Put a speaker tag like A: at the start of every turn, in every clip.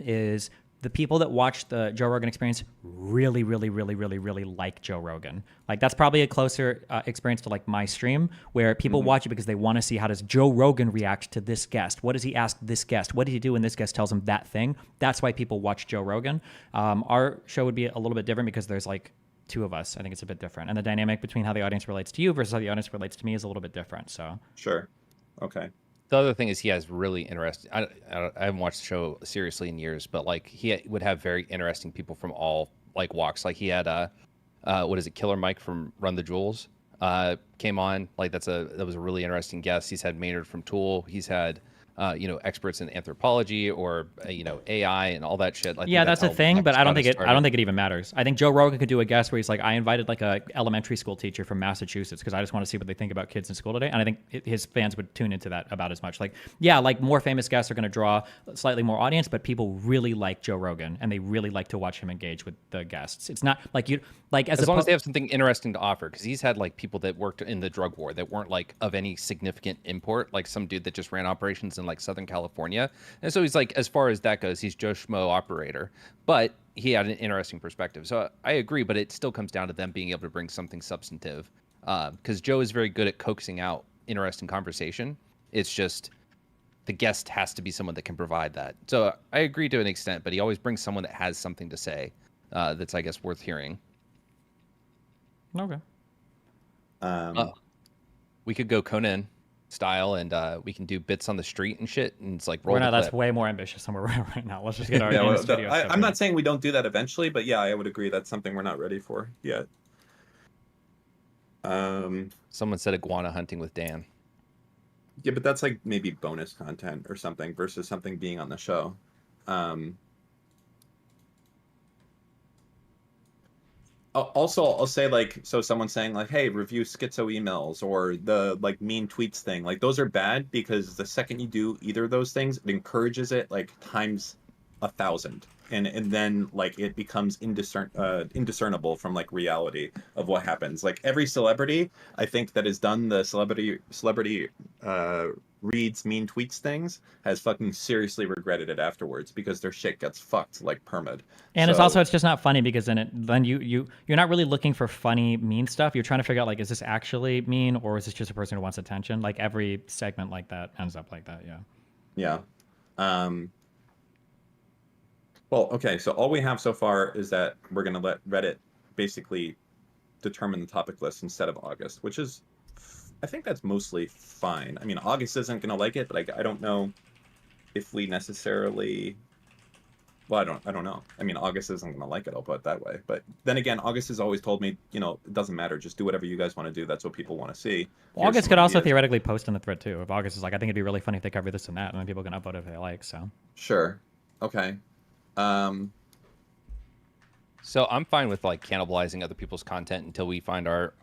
A: is the people that watch the Joe Rogan Experience really, really, really, really, really like Joe Rogan. Like that's probably a closer experience to like my stream, where people watch it because they want to see how does Joe Rogan react to this guest. What does he ask this guest? What did he do when this guest tells him that thing? That's why people watch Joe Rogan. Our show would be a little bit different because there's like two of us. I think it's a bit different, and the dynamic between how the audience relates to you versus how the audience relates to me is a little bit different. So
B: Sure. Okay.
C: The other thing is he has really interesting. I haven't watched the show seriously in years, but like would have very interesting people from all like walks. Like he had what is it, Killer Mike from Run the Jewels came on. Like that was a really interesting guest. He's had Maynard from Tool. He's had experts in anthropology or AI and all that shit.
A: Yeah, that's a thing, but I don't think it even matters. I think Joe Rogan could do a guest where he's like, I invited like a elementary school teacher from Massachusetts because I just want to see what they think about kids in school today, and I think his fans would tune into that about as much. Like, yeah, like more famous guests are going to draw slightly more audience, but people really like Joe Rogan and they really like to watch him engage with the guests. It's not like you like
C: as long as they have something interesting to offer, because he's had like people that worked in the drug war that weren't like of any significant import, like some dude that just ran operations in like Southern California. And so he's like, as far as that goes, he's Joe Schmo operator, but he had an interesting perspective. So I agree, but it still comes down to them being able to bring something substantive. Because Joe is very good at coaxing out interesting conversation. It's just the guest has to be someone that can provide that. So I agree to an extent, but he always brings someone that has something to say that's, I guess, worth hearing.
A: Okay.
C: We could go Conan style, and we can do bits on the street and shit, and it's like roll.
A: That's way more ambitious than we're right now. Let's just get our studio.
B: I'm not saying we don't do that eventually, but yeah, I would agree that's something we're not ready for yet.
C: Someone said iguana hunting with Dan.
B: Yeah, but that's like maybe bonus content or something versus something being on the show. Also, I'll say like, so someone saying like, hey, review schizo emails or the like mean tweets thing, like those are bad because the second you do either of those things, it encourages it like times 1,000. And then like it becomes indiscernible from like reality of what happens. Like every celebrity, I think that has done the celebrity reads mean tweets things has fucking seriously regretted it afterwards because their shit gets fucked like permid.
A: And it's just not funny because then you're not really looking for funny mean stuff. You're trying to figure out like, is this actually mean or is this just a person who wants attention? Like every segment like that ends up like that.
B: Yeah. Well, okay, so all we have so far is that we're going to let Reddit basically determine the topic list instead of August, which is, I think that's mostly fine. I mean, August isn't going to like it, but I don't know if we necessarily, well, I don't know. I mean, August isn't going to like it, I'll put it that way. But then again, August has always told me, it doesn't matter, just do whatever you guys want to do. That's what people want to see.
A: Well, August could also theoretically post in the thread too. If August is like, I think it'd be really funny if they cover this and that, and then people can upvote if they like, so.
B: Sure. Okay.
C: So I'm fine with like cannibalizing other people's content until we find our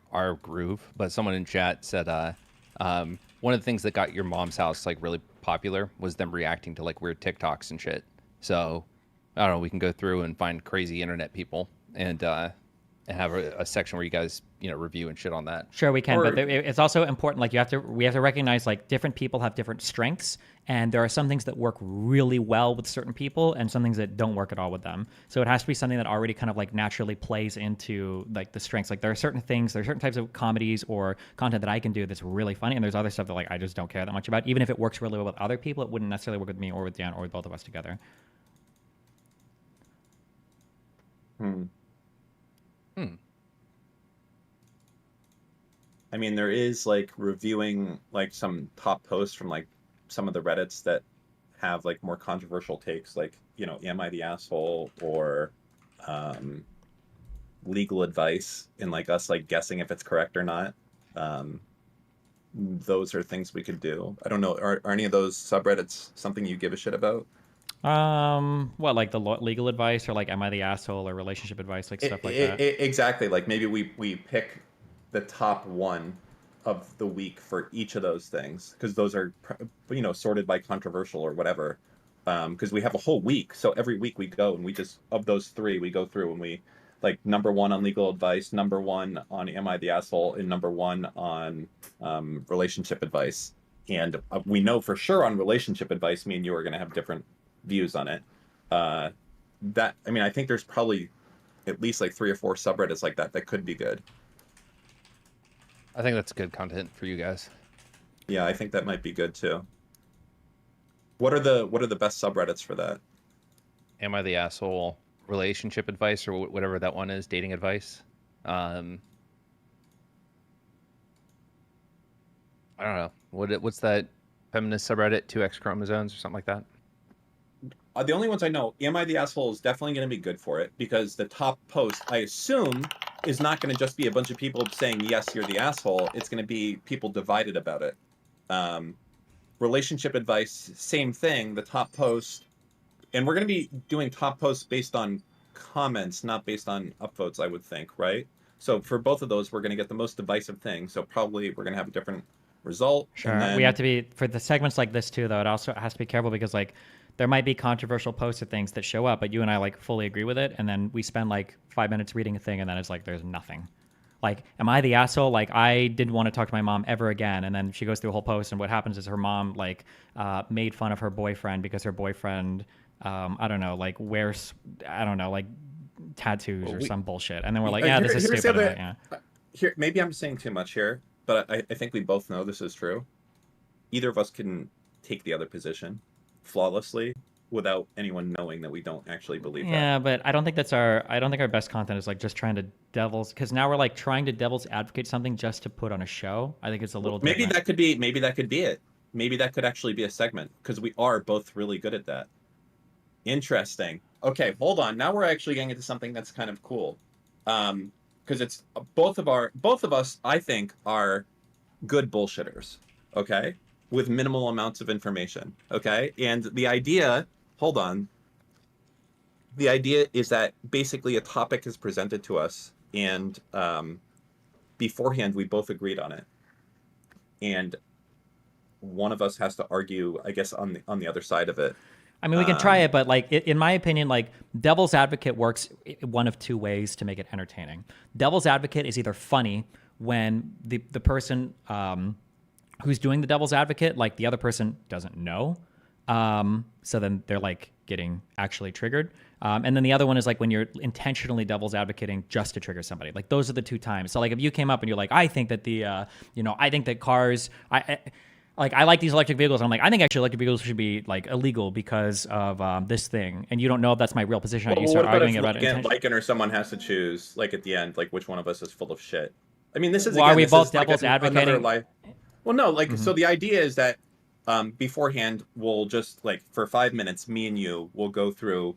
C: groove. But someone in chat said one of the things that got Your Mom's House like really popular was them reacting to like weird TikToks and shit. So I don't know, we can go through and find crazy internet people and have a section where you guys review and shit on that.
A: Sure, we can, but it's also important. Like we have to recognize like different people have different strengths, and there are some things that work really well with certain people, and some things that don't work at all with them. So it has to be something that already kind of like naturally plays into like the strengths. Like there are certain types of comedies or content that I can do that's really funny, and there's other stuff that like I just don't care that much about. Even if it works really well with other people, it wouldn't necessarily work with me or with Dan or with both of us together.
B: I mean, there is like reviewing like some top posts from like some of the Reddits that have like more controversial takes, like, am I the asshole or legal advice and like us like guessing if it's correct or not. Those are things we could do. I don't know. Are any of those subreddits something you give a shit about?
A: What, like the legal advice or like am I the asshole or relationship advice, like stuff like that?
B: Exactly. Like maybe we pick the top one of the week for each of those things because those are sorted by controversial or whatever. Because we have a whole week, so every week we go and we just of those three we go through and we like number one on legal advice, number one on am I the asshole, and number one on relationship advice. And we know for sure on relationship advice, me and you are going to have different views on it. That I mean, I think there's probably at least like 3 or 4 subreddits like that that could be good.
C: I think that's good content for you guys.
B: Yeah, I think that might be good too. What are the best subreddits for that?
C: Am I the asshole? Relationship advice or whatever that one is, dating advice. I don't know. What's that feminist subreddit? 2X chromosomes or something like that.
B: The only ones I know, Am I the Asshole is definitely going to be good for it because the top post, I assume, is not going to just be a bunch of people saying, yes, you're the asshole. It's going to be people divided about it. Relationship advice, same thing. The top post, and we're going to be doing top posts based on comments, not based on upvotes, I would think, right? So for both of those, we're going to get the most divisive thing. So probably we're going to have a different result.
A: Sure.
B: And then,
A: We have to be for the segments like this too, though. It also has to be careful because like there might be controversial posts or things that show up, but you and I like fully agree with it, and then we spend like 5 minutes reading a thing, and then it's like there's nothing. Like, am I the asshole? Like, I didn't want to talk to my mom ever again, and then she goes through a whole post, and what happens is her mom like made fun of her boyfriend because her boyfriend, I don't know, like wears, I don't know, like tattoos or some bullshit, and then we're like, yeah, this is
B: here's the
A: stupid.
B: other-
A: Yeah.
B: Here, maybe I'm saying too much here, but I think we both know this is true. Either of us can take the other position flawlessly without anyone knowing that we don't actually believe that.
A: Yeah, but I don't think that's our. I don't think our best content is like just trying to because now we're like trying to devil's advocate something just to put on a show. I think it's a little
B: Maybe
A: different.
B: that could be it. Maybe that could actually be a segment because we are both really good at that. Interesting. Okay, hold on. Now we're actually getting into something that's kind of cool. Because it's both of us, I think, are good bullshitters. Okay, with minimal amounts of information. Okay, and the idea. Hold on. The idea is that basically a topic is presented to us, and beforehand we both agreed on it, and one of us has to argue, I guess, on the other side of it.
A: I mean, we can try it, but like in my opinion, like devil's advocate works one of two ways to make it entertaining. Devil's advocate is either funny when the person who's doing the devil's advocate, like the other person doesn't know, so then they're like getting actually triggered. And then the other one is like when you're intentionally devil's advocating just to trigger somebody. Like those are the two times. So like if you came up and you're like, I think that I think that cars, I like these electric vehicles. I'm like, I think actually electric vehicles should be like illegal because of this thing. And you don't know if that's my real position.
B: Well,
A: You start
B: what about
A: arguing
B: if
A: about it.
B: Lycan or someone has to choose, like at the end, like which one of us is full of shit? I mean, this is
A: Well,
B: again,
A: are we
B: this
A: both
B: is like
A: devil's advocating?
B: Well, no, like so the idea is that beforehand we'll just like for 5 minutes, me and you will go through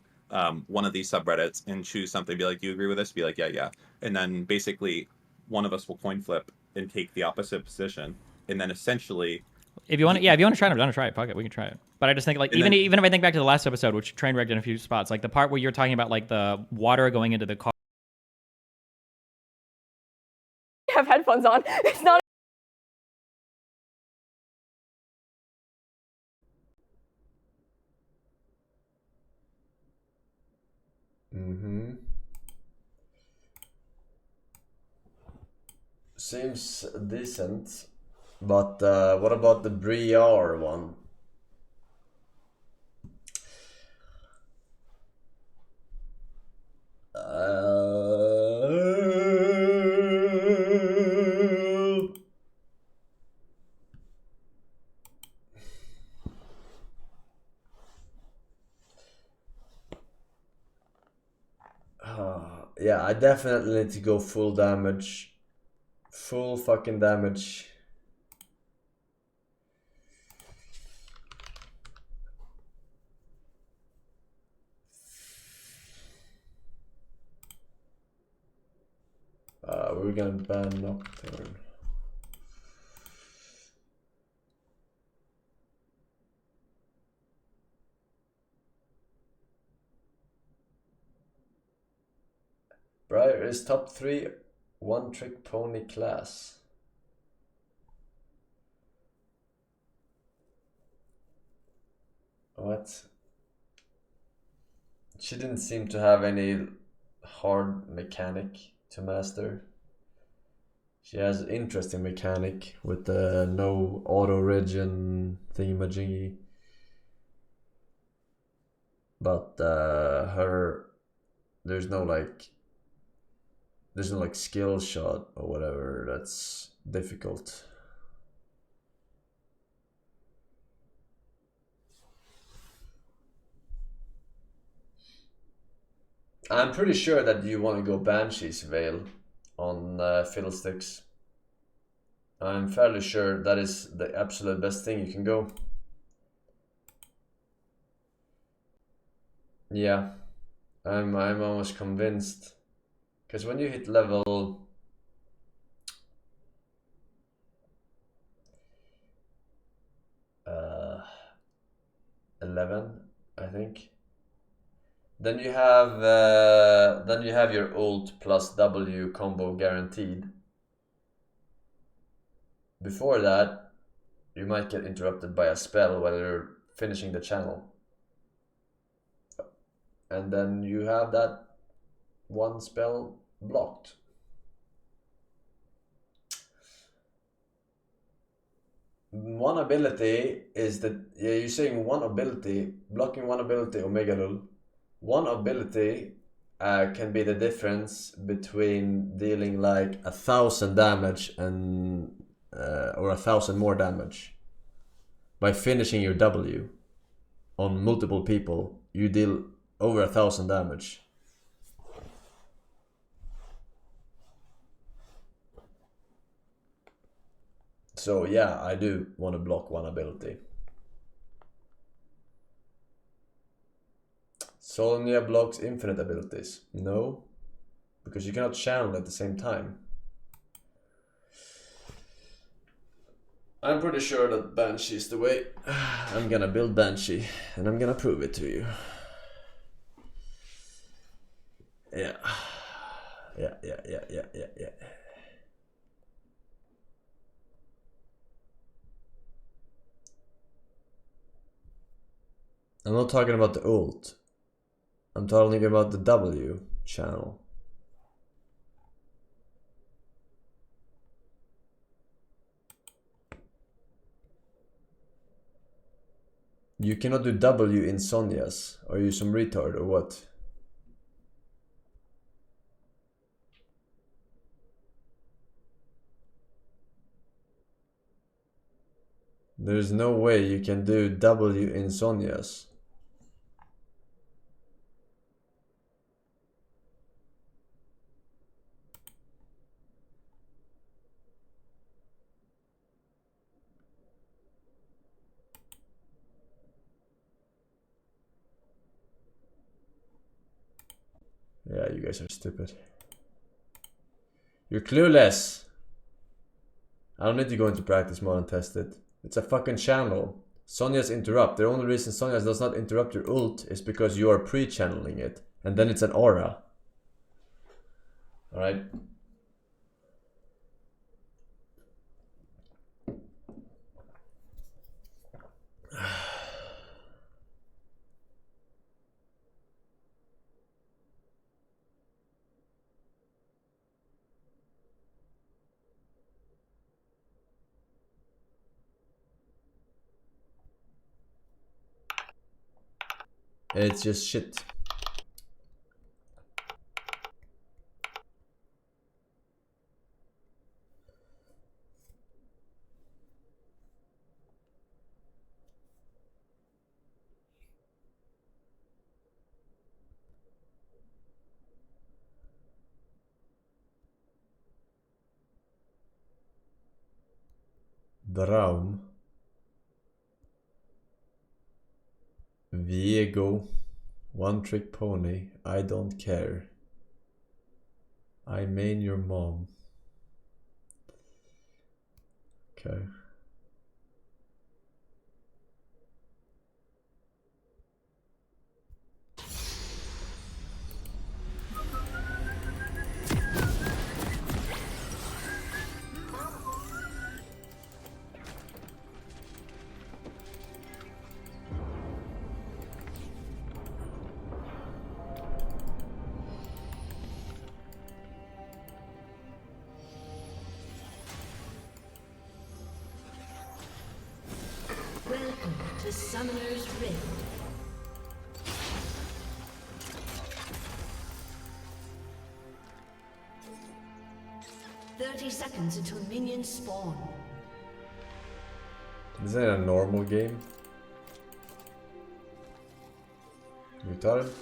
B: one of these subreddits and choose something. Be like, do you agree with this? Be like, yeah, yeah. And then basically one of us will coin flip and take the opposite position, and then essentially.
A: If you want to, yeah, if you want to try it, I'm down to try it. Fuck it, we can try it. But I just think like even if I think back to the last episode, which train wrecked in a few spots, like the part where you're talking about like the water going into the car.
D: Have headphones on. It's not.
E: Seems decent, but what about the Briar one? Yeah, I definitely need to go full damage. Full fucking damage. We're gonna ban Nocturne. Briar is top 3 one trick pony class. What? She didn't seem to have any hard mechanic to master. She has an interesting mechanic with the no auto regen thingamajiggy. but there's no like skill shot or whatever that's difficult. I'm pretty sure that you want to go Banshee's Veil on Fiddlesticks. I'm fairly sure that is the absolute best thing you can go. Yeah, I'm almost convinced, because when you hit level 11, I think, then you have your ult plus W combo guaranteed. Before that, you might get interrupted by a spell while you're finishing the channel. And then you have that one spell blocked. One ability is that, yeah, you're saying one ability, blocking one ability, Omega Lul. One ability can be the difference between dealing like 1,000 damage and or 1,000 more damage. By finishing your W on multiple people, you deal over 1,000 damage. So yeah, I do want to block one ability. Sonya blocks infinite abilities. No, because you cannot channel at the same time. I'm pretty sure that Banshee is the way. I'm gonna build Banshee and I'm gonna prove it to you. Yeah. Yeah. I'm not talking about the ult. I'm talking about the W channel. You cannot do W in Sonya's. Are you some retard or what? There's no way you can do W in Sonya's. Yeah, you guys are stupid. You're clueless. I don't need to go into practice mode and test it. It's a fucking channel. Sonya's interrupt. The only reason Sonya's does not interrupt your ult is because you are pre-channeling it. And then it's an aura. Alright? It's just shit. Braum. Viego. One trick pony. I don't care. I main your mom. Okay.
F: Welcome to Summoner's Rift. 30 seconds until minions spawn.
E: Isn't it a normal game? Retarded?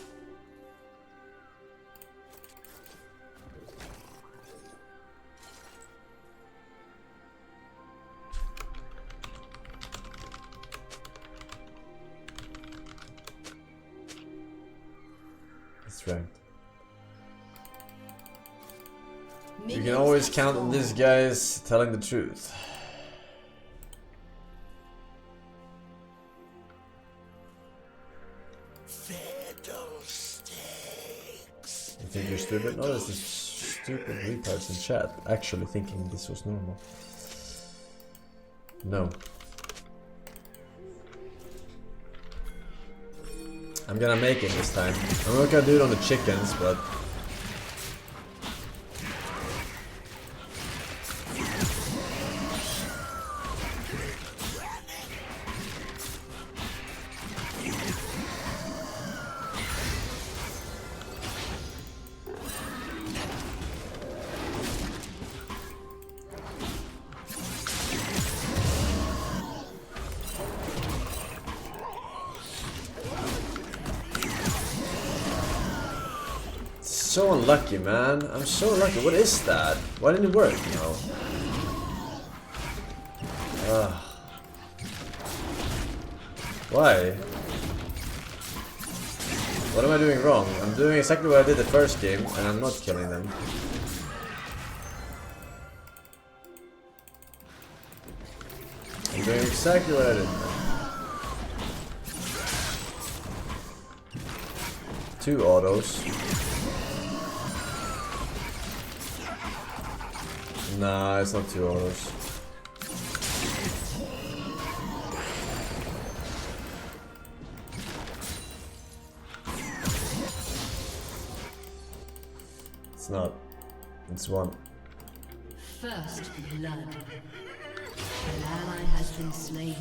E: It's ranked. You can always count on these guys telling the truth. You think you're stupid? No, this is stupid retards in chat actually thinking this was normal. No. I'm gonna make it this time. I'm not gonna do it on the chickens, but... So unlucky, man. I'm so unlucky. What is that? Why didn't it work? No. Why? What am I doing wrong? I'm doing exactly what I did the first game, and I'm not killing them. I'm doing exactly what I did. 2 autos. Nah, it's not 2 autos. It's not. It's 1.
F: First blood. An ally has been slain.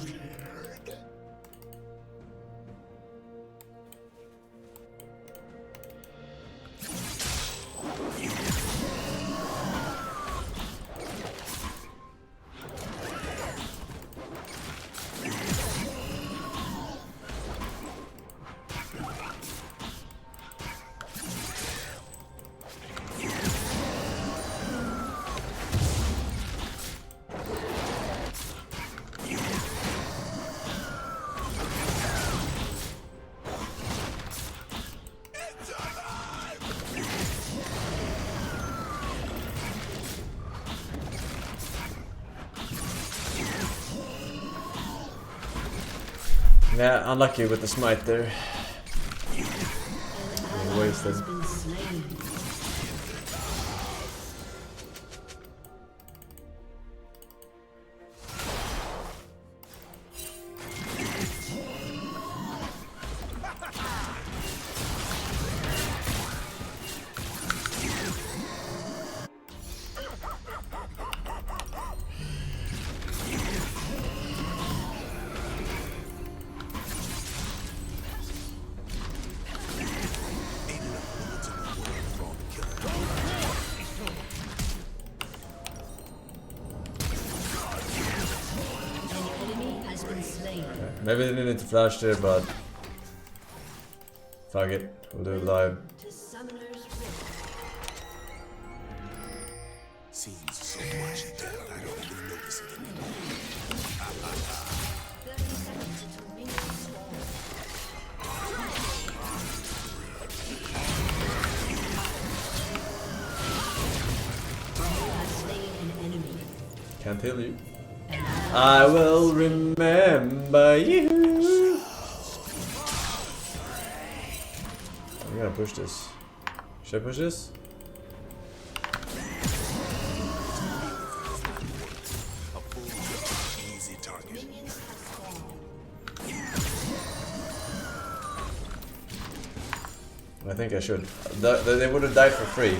E: Yeah, unlucky with the smite there. Wasted.
F: Has been slain.
E: Maybe they didn't need to flash there, but fuck it, we'll do it live.
F: To Summoner's Rift.
G: Seems so much better, I don't even notice it anymore.
F: 30 seconds until minions spawn. You have slain an enemy.
E: Can't heal you. I will remember you. I'm gonna push this. Should I push this?
G: Easy target.
F: Minions have spawned.
E: I think I should. They would have died for free.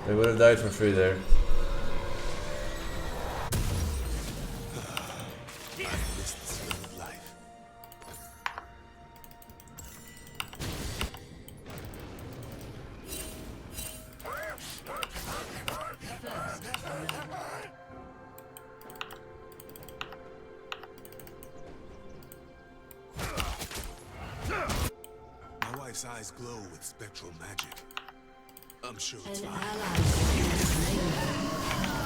E: They would have died for free there.
G: Drake's eyes glow with spectral magic. I'm sure
F: An
G: it's fine.
F: ally has been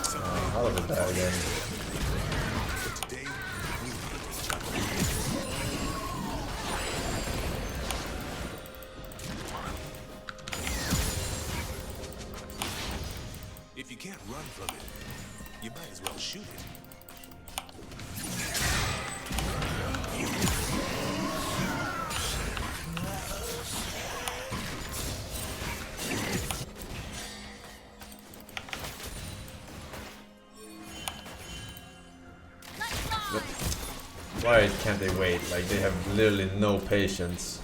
F: slain.
E: How did that again?
G: But today, we if you can't run from it, you might as well shoot it.
E: Why can't they wait? Like, they have literally no patience.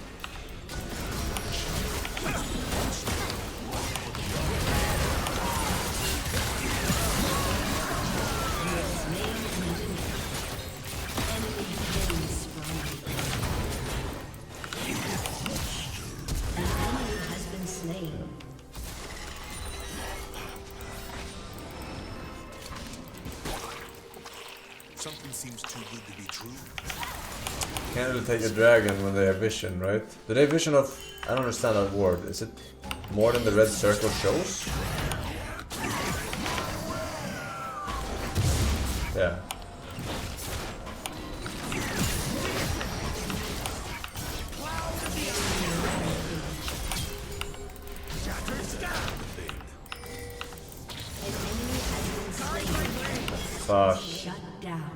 F: Enemy killing spree. An enemy has been slain.
G: Something seems too good to be true.
E: Can't really take a dragon when they have vision, right? Do they have vision of... I don't understand that word. Is it more than the red circle shows? Yeah.
F: An enemy has been slain.
E: Fuck.
F: Shut down.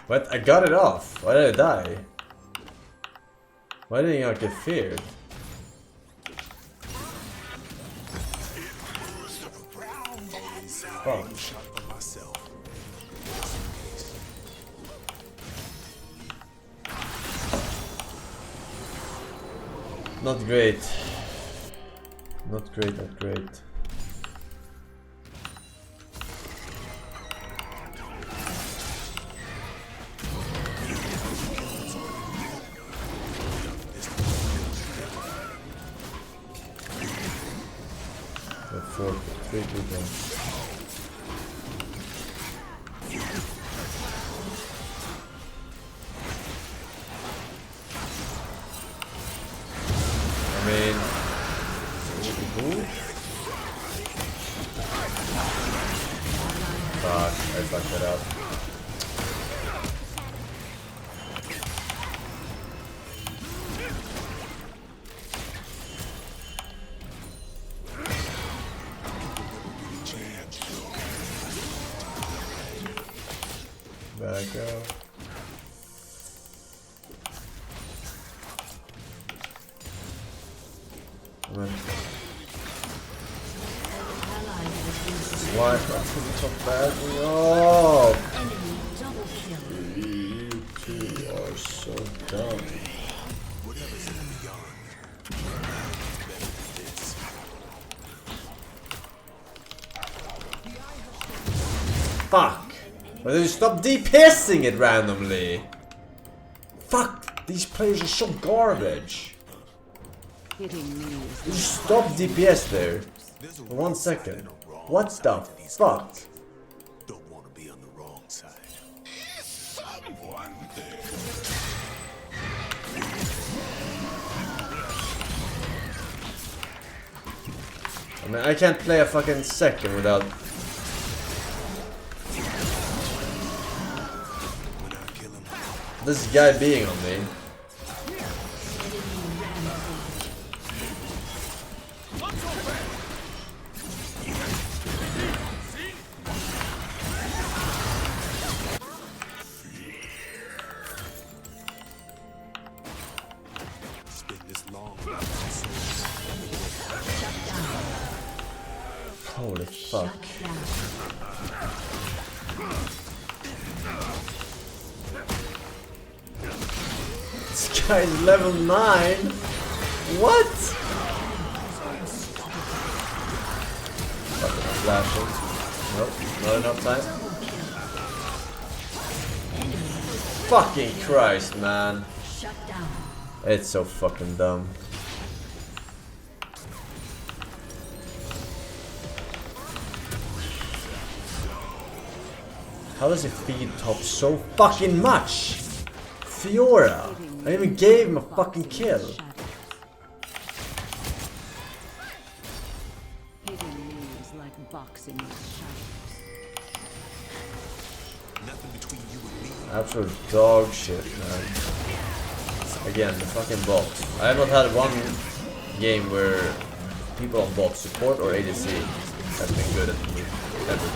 E: What? I got it off. Why did I die? Why did he not get feared? Fuck.
G: Shot for myself.
E: Not great. Not great, not great. Four, three people. I mean, cool. Fuck, I fucked that up. Back up. Then
F: Ally has been slain.
E: why top bad? Oh,
F: Enemy double kill.
E: you two are so dumb.
G: Whatever's in the beyond. Better than this.
E: Fuck! Why did you stop DPSing it randomly? Fuck! These players are so garbage. You stop DPS there.
G: There's a
E: For 1
G: right side
E: second.
G: and a wrong
E: What
G: side
E: the
G: to these
E: fuck?
G: games. Don't want to be on the wrong side. Is someone there?
E: I mean, I can't play a fucking second without...
G: When I kill him,
E: this guy being on me.
G: spend this long
E: Holy fuck. This guy's level 9? What? Fucking flashing. Nope, not enough time. Fucking Christ, man.
F: Shut down.
E: It's so fucking dumb. How does he feed top so fucking much? Fiora! I even gave him a fucking kill. Absolute dog shit, man. Again, the fucking bots. I have not had one game where people on bot support or ADC has been good at me ever.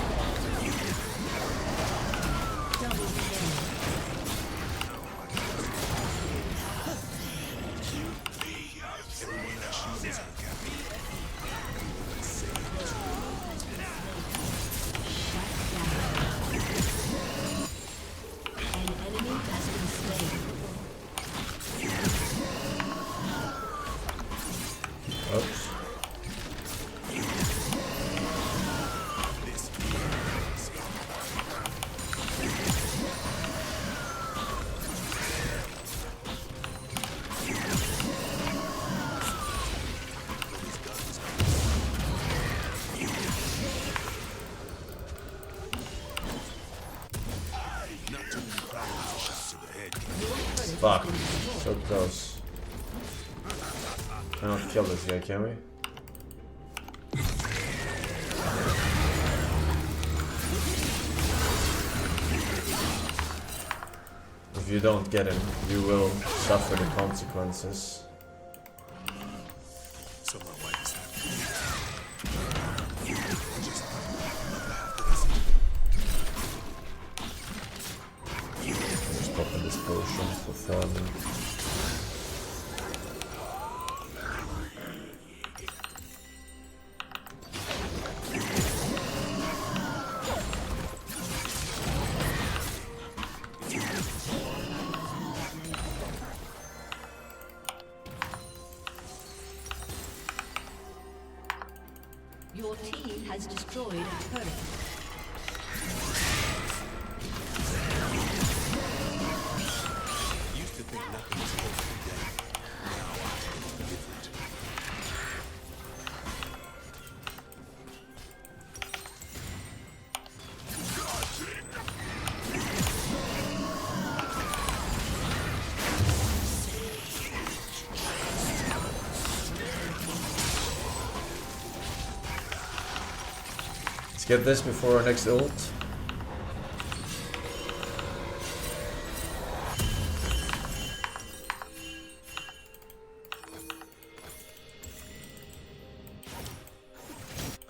F: An enemy has been slain.
E: Oops. Fuck. So close. Cannot kill this guy, can we? If you don't get him, you will suffer the consequences.
G: So my wife is happy.
E: Just popping this potion for fun.
F: Your team has destroyed a turret.
G: Used to think nothing was holding me down. Now I think different.
E: Let's get this before our next ult.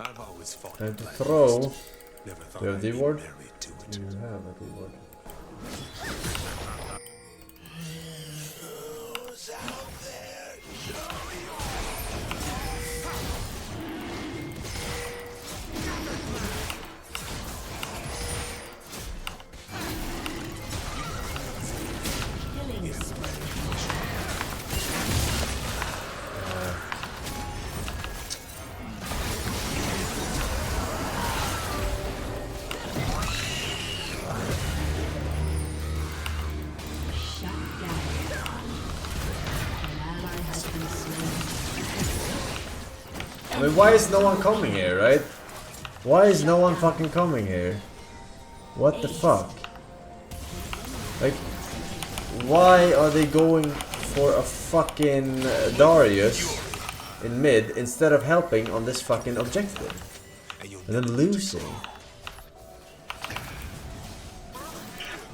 G: I've always fought
E: Time
G: in
E: to
G: black
E: throw.
G: mist. Never thought
E: Do you have
G: I'd be
E: D-ward?
G: married to it.
E: You have a reward.
F: Killing spree. Shut down. An ally has been slain.
E: I mean, why is no one coming here, right? Why is no one fucking coming here? What the fuck? Like, why are they going for a fucking Darius in mid instead of helping on this fucking objective?
G: And you'll
E: And then losing.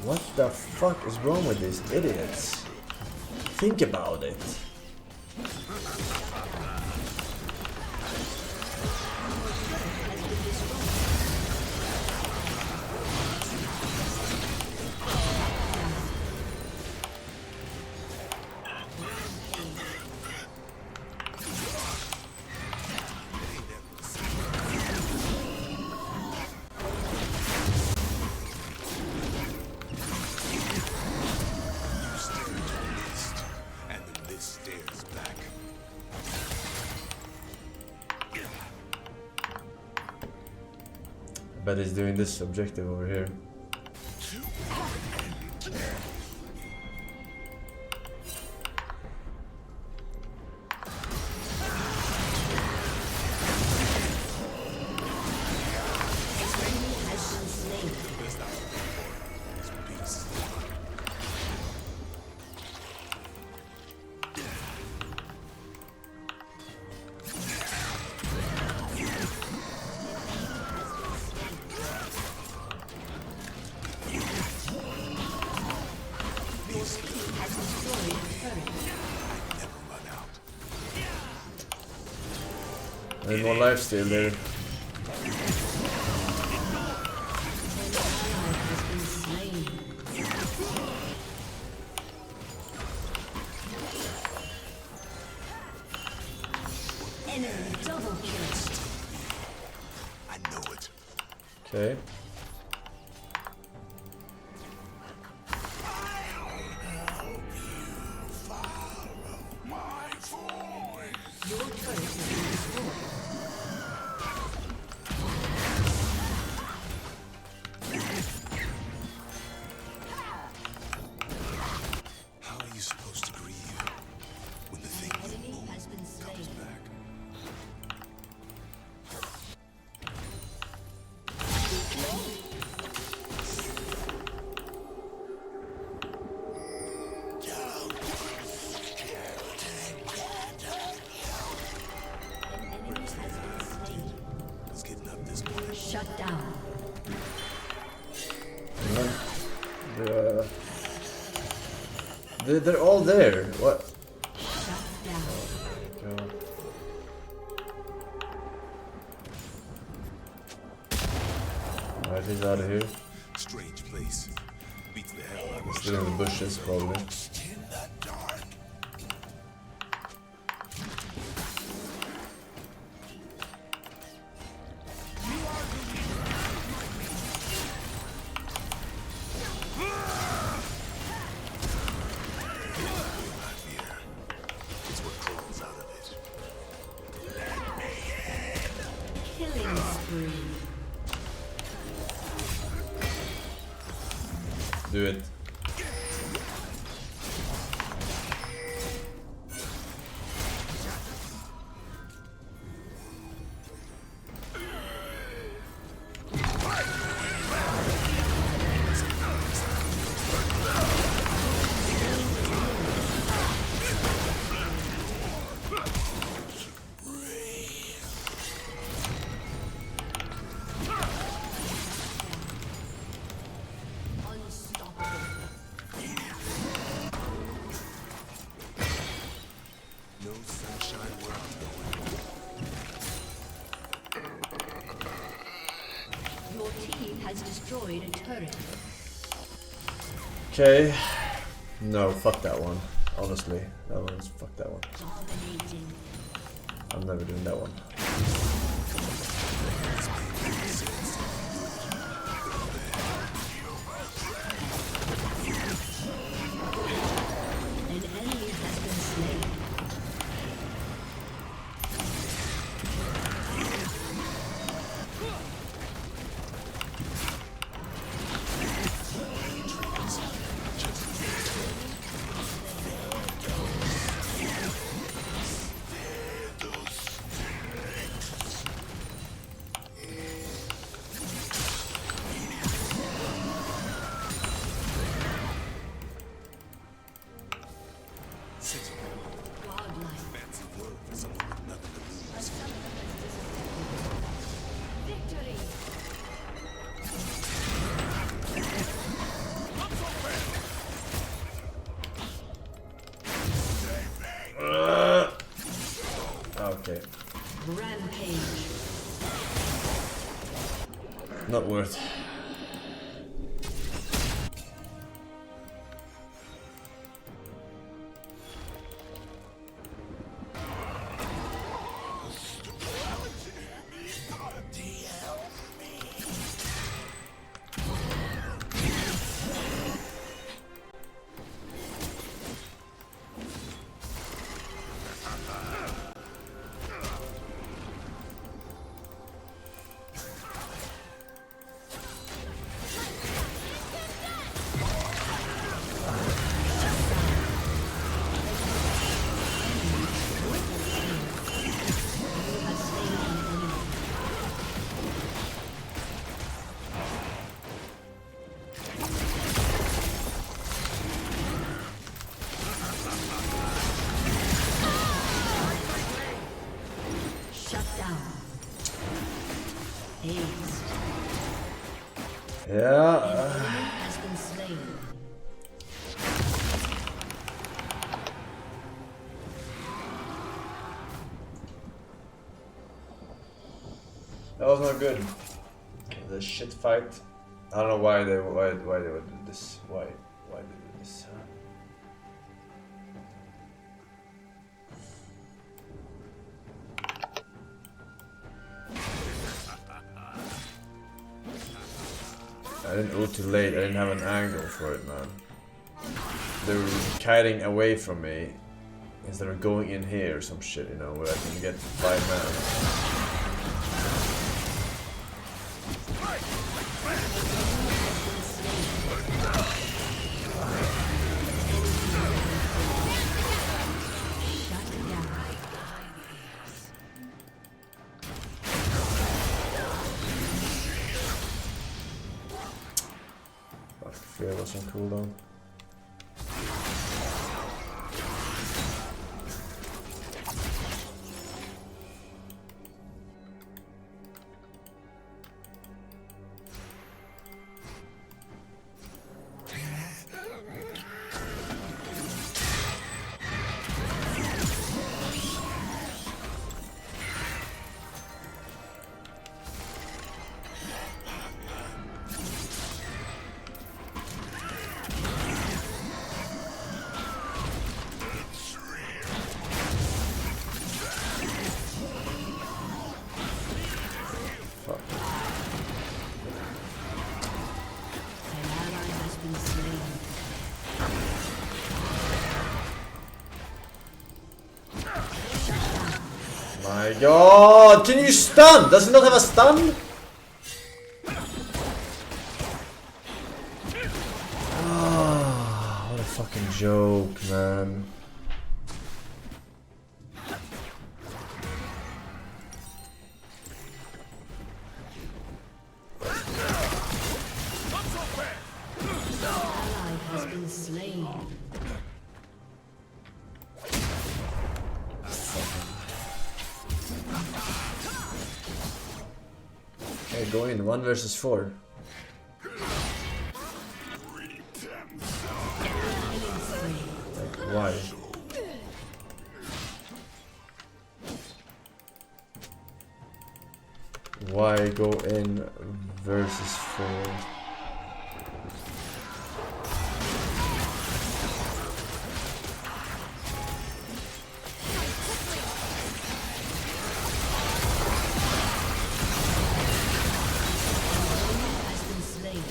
E: What the fuck is wrong with these idiots? Think about it.
G: and the mist stares back.
E: I bet he's doing this objective over here.
F: Has been slain.
G: It's peace.
F: destroyed a turret.
G: Never run out.
E: And more lifesteal there.
F: An ally has been slain. Enemy double kill.
G: I know it.
E: Okay.
G: My voice.
F: Your turret has been destroyed.
G: How are you supposed to grieve when the thing you
F: Enemy
G: own
F: has been
G: comes
F: slain.
G: back?
F: An enemy has been slain.
G: Who's getting up this morning?
F: Shut down.
E: They're all there. What?
F: Shut down.
E: God. Alright, he's out of here.
G: Strange place. Beats the hell out of
E: Still in the bushes, probably.
G: in the dark. It's what crawls out of it.
F: Killing spree.
E: Do it.
F: Unstoppable.
G: No sunshine where I'm going.
F: Your team has destroyed a turret.
E: Okay. No, fuck that one. Honestly, fuck that one.
F: Dominating.
E: I'm never doing that one.
F: An enemy has been slain. Godlike.
G: Fancy word for someone with nothing to lose.
F: Victory.
E: Okay.
F: Rampage.
E: Not worth.
F: Shut down. Haste.
E: Yeah.
F: Enemy has been slain.
E: That was not good. The shit fight. I don't know why they would do this. Why they do this? I didn't ult too late. I didn't have an angle for it, man. They were kiting away from me instead of going in here or some shit, you know, where I can get 5 man. Fear was on cooldown. My god, can you stun? Does it not have a stun? Ah, what a fucking joke, man.
F: Ally has been slain.
E: Okay, go in, 1 versus 4. Like, why? Why go in versus 4?
F: Has been slain.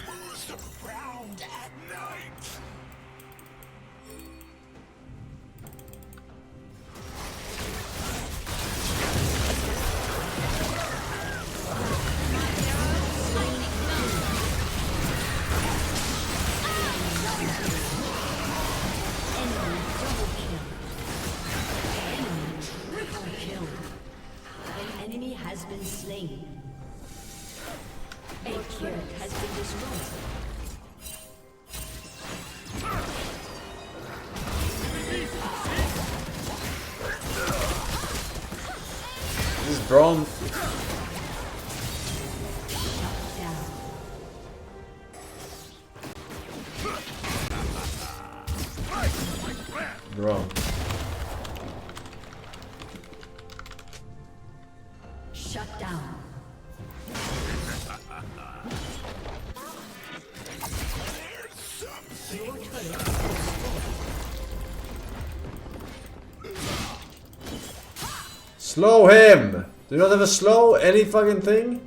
G: Moves around at night.
F: Triple kill. An enemy has been slain. A turret has been destroyed.
E: This is Braum.
F: Down.
E: Braum.
F: Shut down. Your turret has been destroyed.
E: Slow him! Do you not have a slow any fucking thing?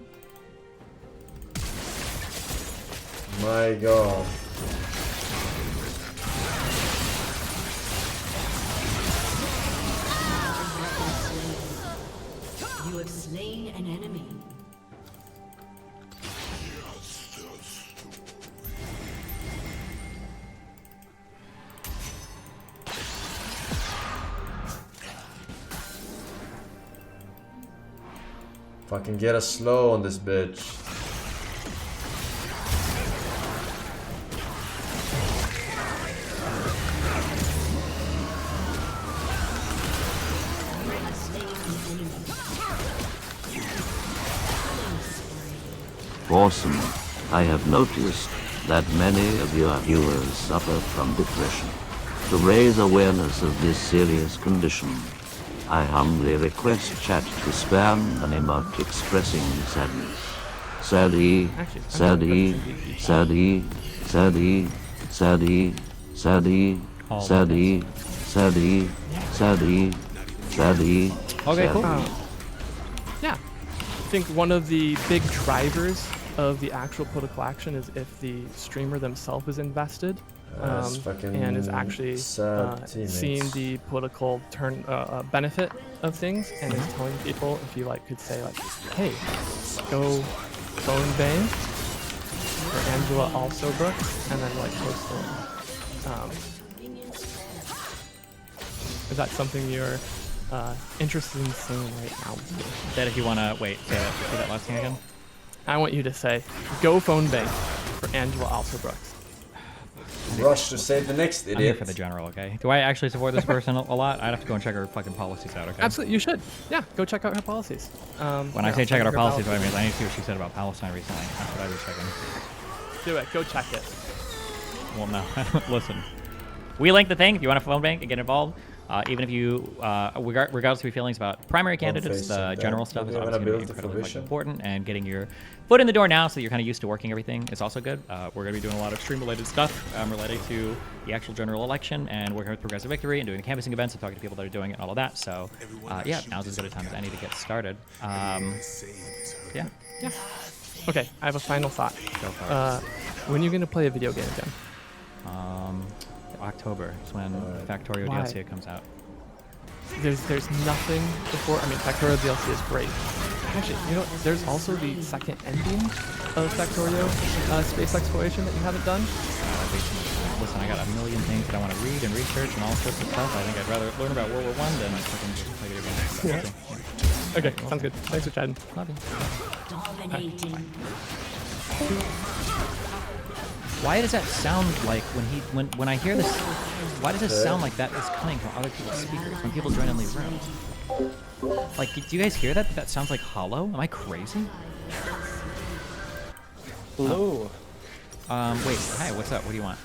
E: My god.
F: You have slain an enemy.
E: Fucking get a slow on this bitch.
H: Awesome. I have noticed that many of your viewers suffer from depression. To raise awareness of this serious condition, I humbly request chat to spam an emote expressing sadness. Sadie, Sadie, Sadie, Sadie, Sadie, Sadie, Sadie, Sadie, Sadie, Sadie.
A: Okay, cool.
I: Yeah. I think one of the big drivers of the actual political action is if the streamer themselves is invested and is actually seeing the political benefit of things and is telling people, if you like could say like, hey, go phone bang for Angela also Brooks, and then like post the link. Is that something you're interested in seeing right now?
A: That if you want to wait, say that last thing again.
I: I want you to say, go phone bank for Angela also Brooks.
E: Rush to save the next idiot.
A: I'm here for the general, okay? Do I actually support this person a lot? I'd have to go and check her fucking policies out, okay?
I: Absolutely, you should. Yeah, go check out her policies.
A: When I say check out her policies, what I mean is I need to see what she said about Palestine recently. That's what I was checking.
I: Do it. Go check it.
A: Well, no. Listen. We link the thing if you want to phone bank and get involved. Even if you, regardless of your feelings about primary candidates, the general stuff is obviously going to be incredibly fucking important, and getting your foot in the door now so that you're kind of used to working everything is also good. We're going to be doing a lot of stream-related stuff related to the actual general election, and working with Progressive Victory and doing the canvassing events and talking to people that are doing it and all of that. So, yeah, now's as good a time as any to get started. Yeah.
I: Yeah. Okay, I have a final thought.
A: Go for it.
I: When are you going to play a video game again?
A: October is when Factorio
I: Why?
A: DLC comes out.
I: There's nothing before. I mean, Factorio DLC is great. Actually, you know, there's also the second ending of Factorio space exploration that you haven't done.
A: Listen, I got a million things that I want to read and research and all sorts of stuff. I think I'd rather learn about World War I than fucking just play video games.
I: Yeah. Okay, sounds good. Thanks for chatting.
A: Love you.
F: Dominating.
A: Why does that sound like when I hear this? Why does it sound like that is coming from other people's speakers when people join in the room? Like, do you guys hear that? That sounds like hollow. Am I crazy?
J: Hello.
A: Wait. Hi. What's up? What do you want?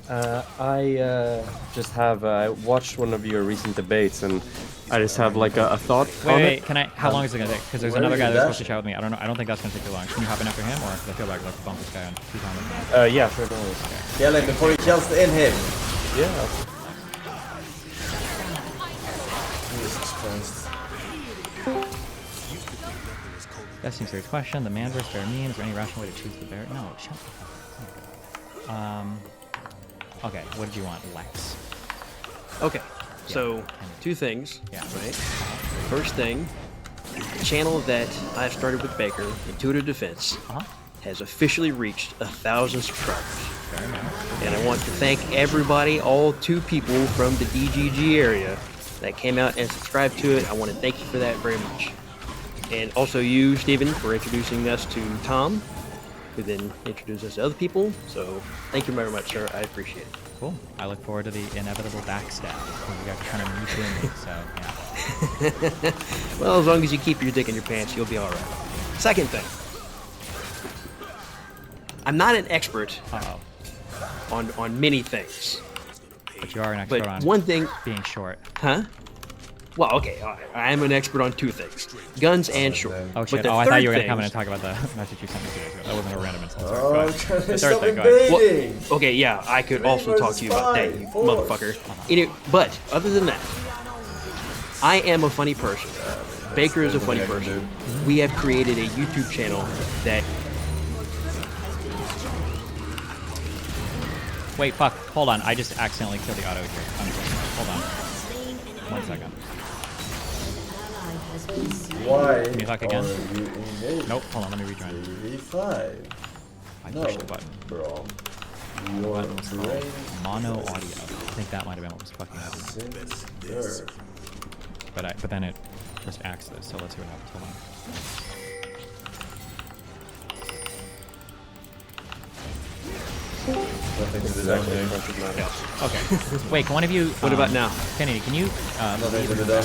J: I just have watched one of your recent debates, and I just have like a thought on
A: Wait.
J: it.
A: Can I? How long is it gonna take? Because there's another guy that's supposed to chat with me. I don't know. I don't think that's gonna take too long. Can you hop in after him, or because I feel like I have to bump this guy on 2 times?
J: Yeah, sure. No worries.
E: Kill him before he kills in him.
J: Yeah.
E: Jesus Christ.
A: That's a serious question. The man versus bear meme. Is there any rational way to choose the bear? No. Shut up. Okay. What did you want, Lex?
K: Okay, so 2 things.
A: Yeah.
K: Right. First thing, the channel that I've started with Baker, Intuitive Defense, has officially reached 1,000 subscribers.
A: Very nice.
K: And I want to thank everybody, all 2 people from the DGG area that came out and subscribed to it. I want to thank you for that very much. And also you, Steven, for introducing us to Tom, who then introduced us to other people. So thank you very much, sir. I appreciate it.
A: Cool. I look forward to the inevitable backstab. You guys are trying to meet me, so yeah.
K: Well, as long as you keep your dick in your pants, you'll be all right. Second thing, I'm not an expert on many things.
A: But you are an expert
K: But
A: on
K: one thing,
A: being short.
K: huh? Well, okay, I am an expert on 2 things: guns and short.
A: Oh shit!
K: But the
A: Oh, I thought you were
K: third
A: gonna come in
K: thing-
A: and talk about the message you sent me 2 days ago. That wasn't a random instance. Sorry,
E: Oh,
A: go
E: I'm
A: ahead.
E: trying
A: The
E: to
A: third
E: stop
A: thing, go ahead.
E: invading.
K: Okay, yeah, I could also talk to you about that, you
E: Force.
K: motherfucker. But other than that, I am a funny person. Baker is a funny person. We have created a YouTube channel that.
A: Wait, fuck. Hold on. I just accidentally killed the auto here. Hold on. 1 second.
E: Why
A: Can you talk again?
E: are you engaged?
A: Nope. Hold on. Let me rejoin.
E: TV5.
A: I
E: No,
A: pushed the button.
E: bro. Your
A: Button was called
E: brain
A: mono audio. I think that might have been what was fucking happening.
E: since birth.
A: But then it just axe this. So let's see what happens. Hold on. Okay. Wait, can one of you?
K: What about now?
A: Kennedy, can you?
E: Nothing's in the dome.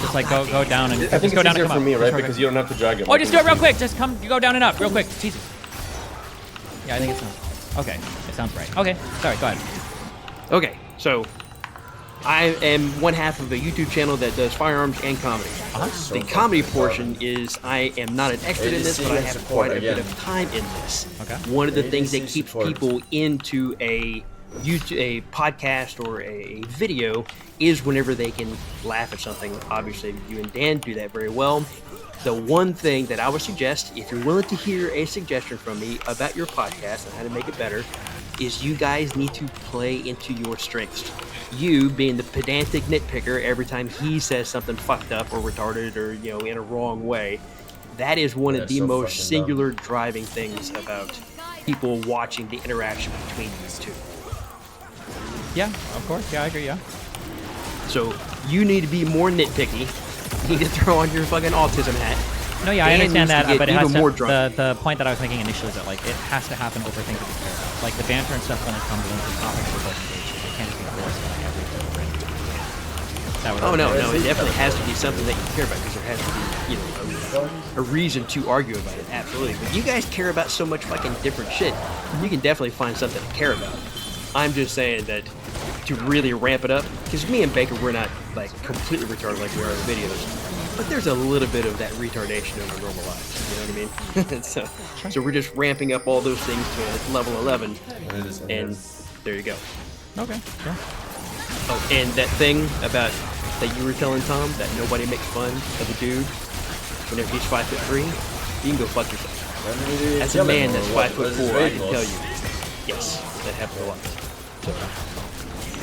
A: Just like go down and
J: I think
A: just go
J: it's
A: down
J: easier
A: and come
J: for
A: up.
J: me,
A: Just
J: right?
A: real
J: Because
A: quick.
J: you don't have to drag him.
A: Oh, just do it real quick. Just come, you go down and up real quick. It's easy. Yeah, I think it sounds. Okay, it sounds right. Okay, sorry. Go ahead.
K: Okay, so I am one half of a YouTube channel that does firearms and comedy.
E: So
K: The comedy portion is I am not an expert in this, but I have
E: support
K: quite a bit
E: again.
K: of time in this.
A: Okay.
K: One of the
E: ADC
K: things that keeps
E: support.
K: people into a YouTube, a podcast or a video is whenever they can laugh at something. Obviously, you and Dan do that very well. The one thing that I would suggest, if you're willing to hear a suggestion from me about your podcast and how to make it better, is you guys need to play into your strengths. You being the pedantic nitpicker every time he says something fucked up or retarded or, you know, in a wrong way, that is one of the
E: so
K: most
E: fucking
K: singular driving things about people watching the interaction between these two.
A: Yeah, of course. Yeah, I agree. Yeah.
K: So you need to be more nitpicky. You need to throw on your fucking autism hat.
A: No, yeah, I
K: Dan
A: understand
K: needs to
A: that,
K: get
A: but it
K: even
A: has to,
K: more drunk.
A: the point that I was making initially is that like it has to happen over things that we care about. Like the banter and stuff when it comes into topics we're both engaged in. It can't just be forced on everything. That would
K: Oh no, it definitely has to be something that you care about because there has to be, you know, a reason to argue about it. Absolutely. But you guys care about so much fucking different shit. You can definitely find something to care about. I'm just saying that to really ramp it up, because me and Baker, we're not like completely retarded like we are in the videos, but there's a little bit of that retardation in our normal lives. You know what I mean? so we're just ramping up all those things to level 11, and there you go.
A: Okay. Sure.
K: Oh, and that thing about that you were telling Tom that nobody makes fun of a dude whenever he's 5'3", you can go fuck yourself. As a man that's 5'4", I can tell you, yes, that happens a lot. So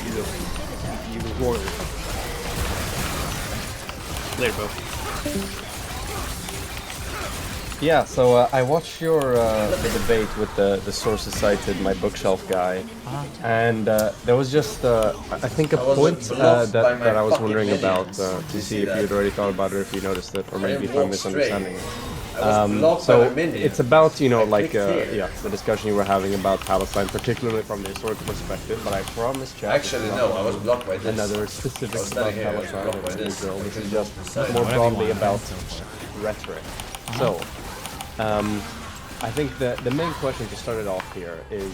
K: you go royally. Later, bro.
J: Yeah, so I watched your the debate with the sources cited, my bookshelf guy, and there was just I think a point that I was wondering about to see if you'd already thought about it, or if you noticed it, or maybe if I'm misunderstanding it. So it's about, you know, like yeah, the discussion you were having about Palestine, particularly from the historical perspective. But I promised Chad.
E: Actually, no, I was blocked by this.
J: Another specifics about Palestine and Israel. This is just
E: Decide.
J: more
A: Whatever you
J: broadly
A: want.
J: about rhetoric. So, I think the main question to start it off here is,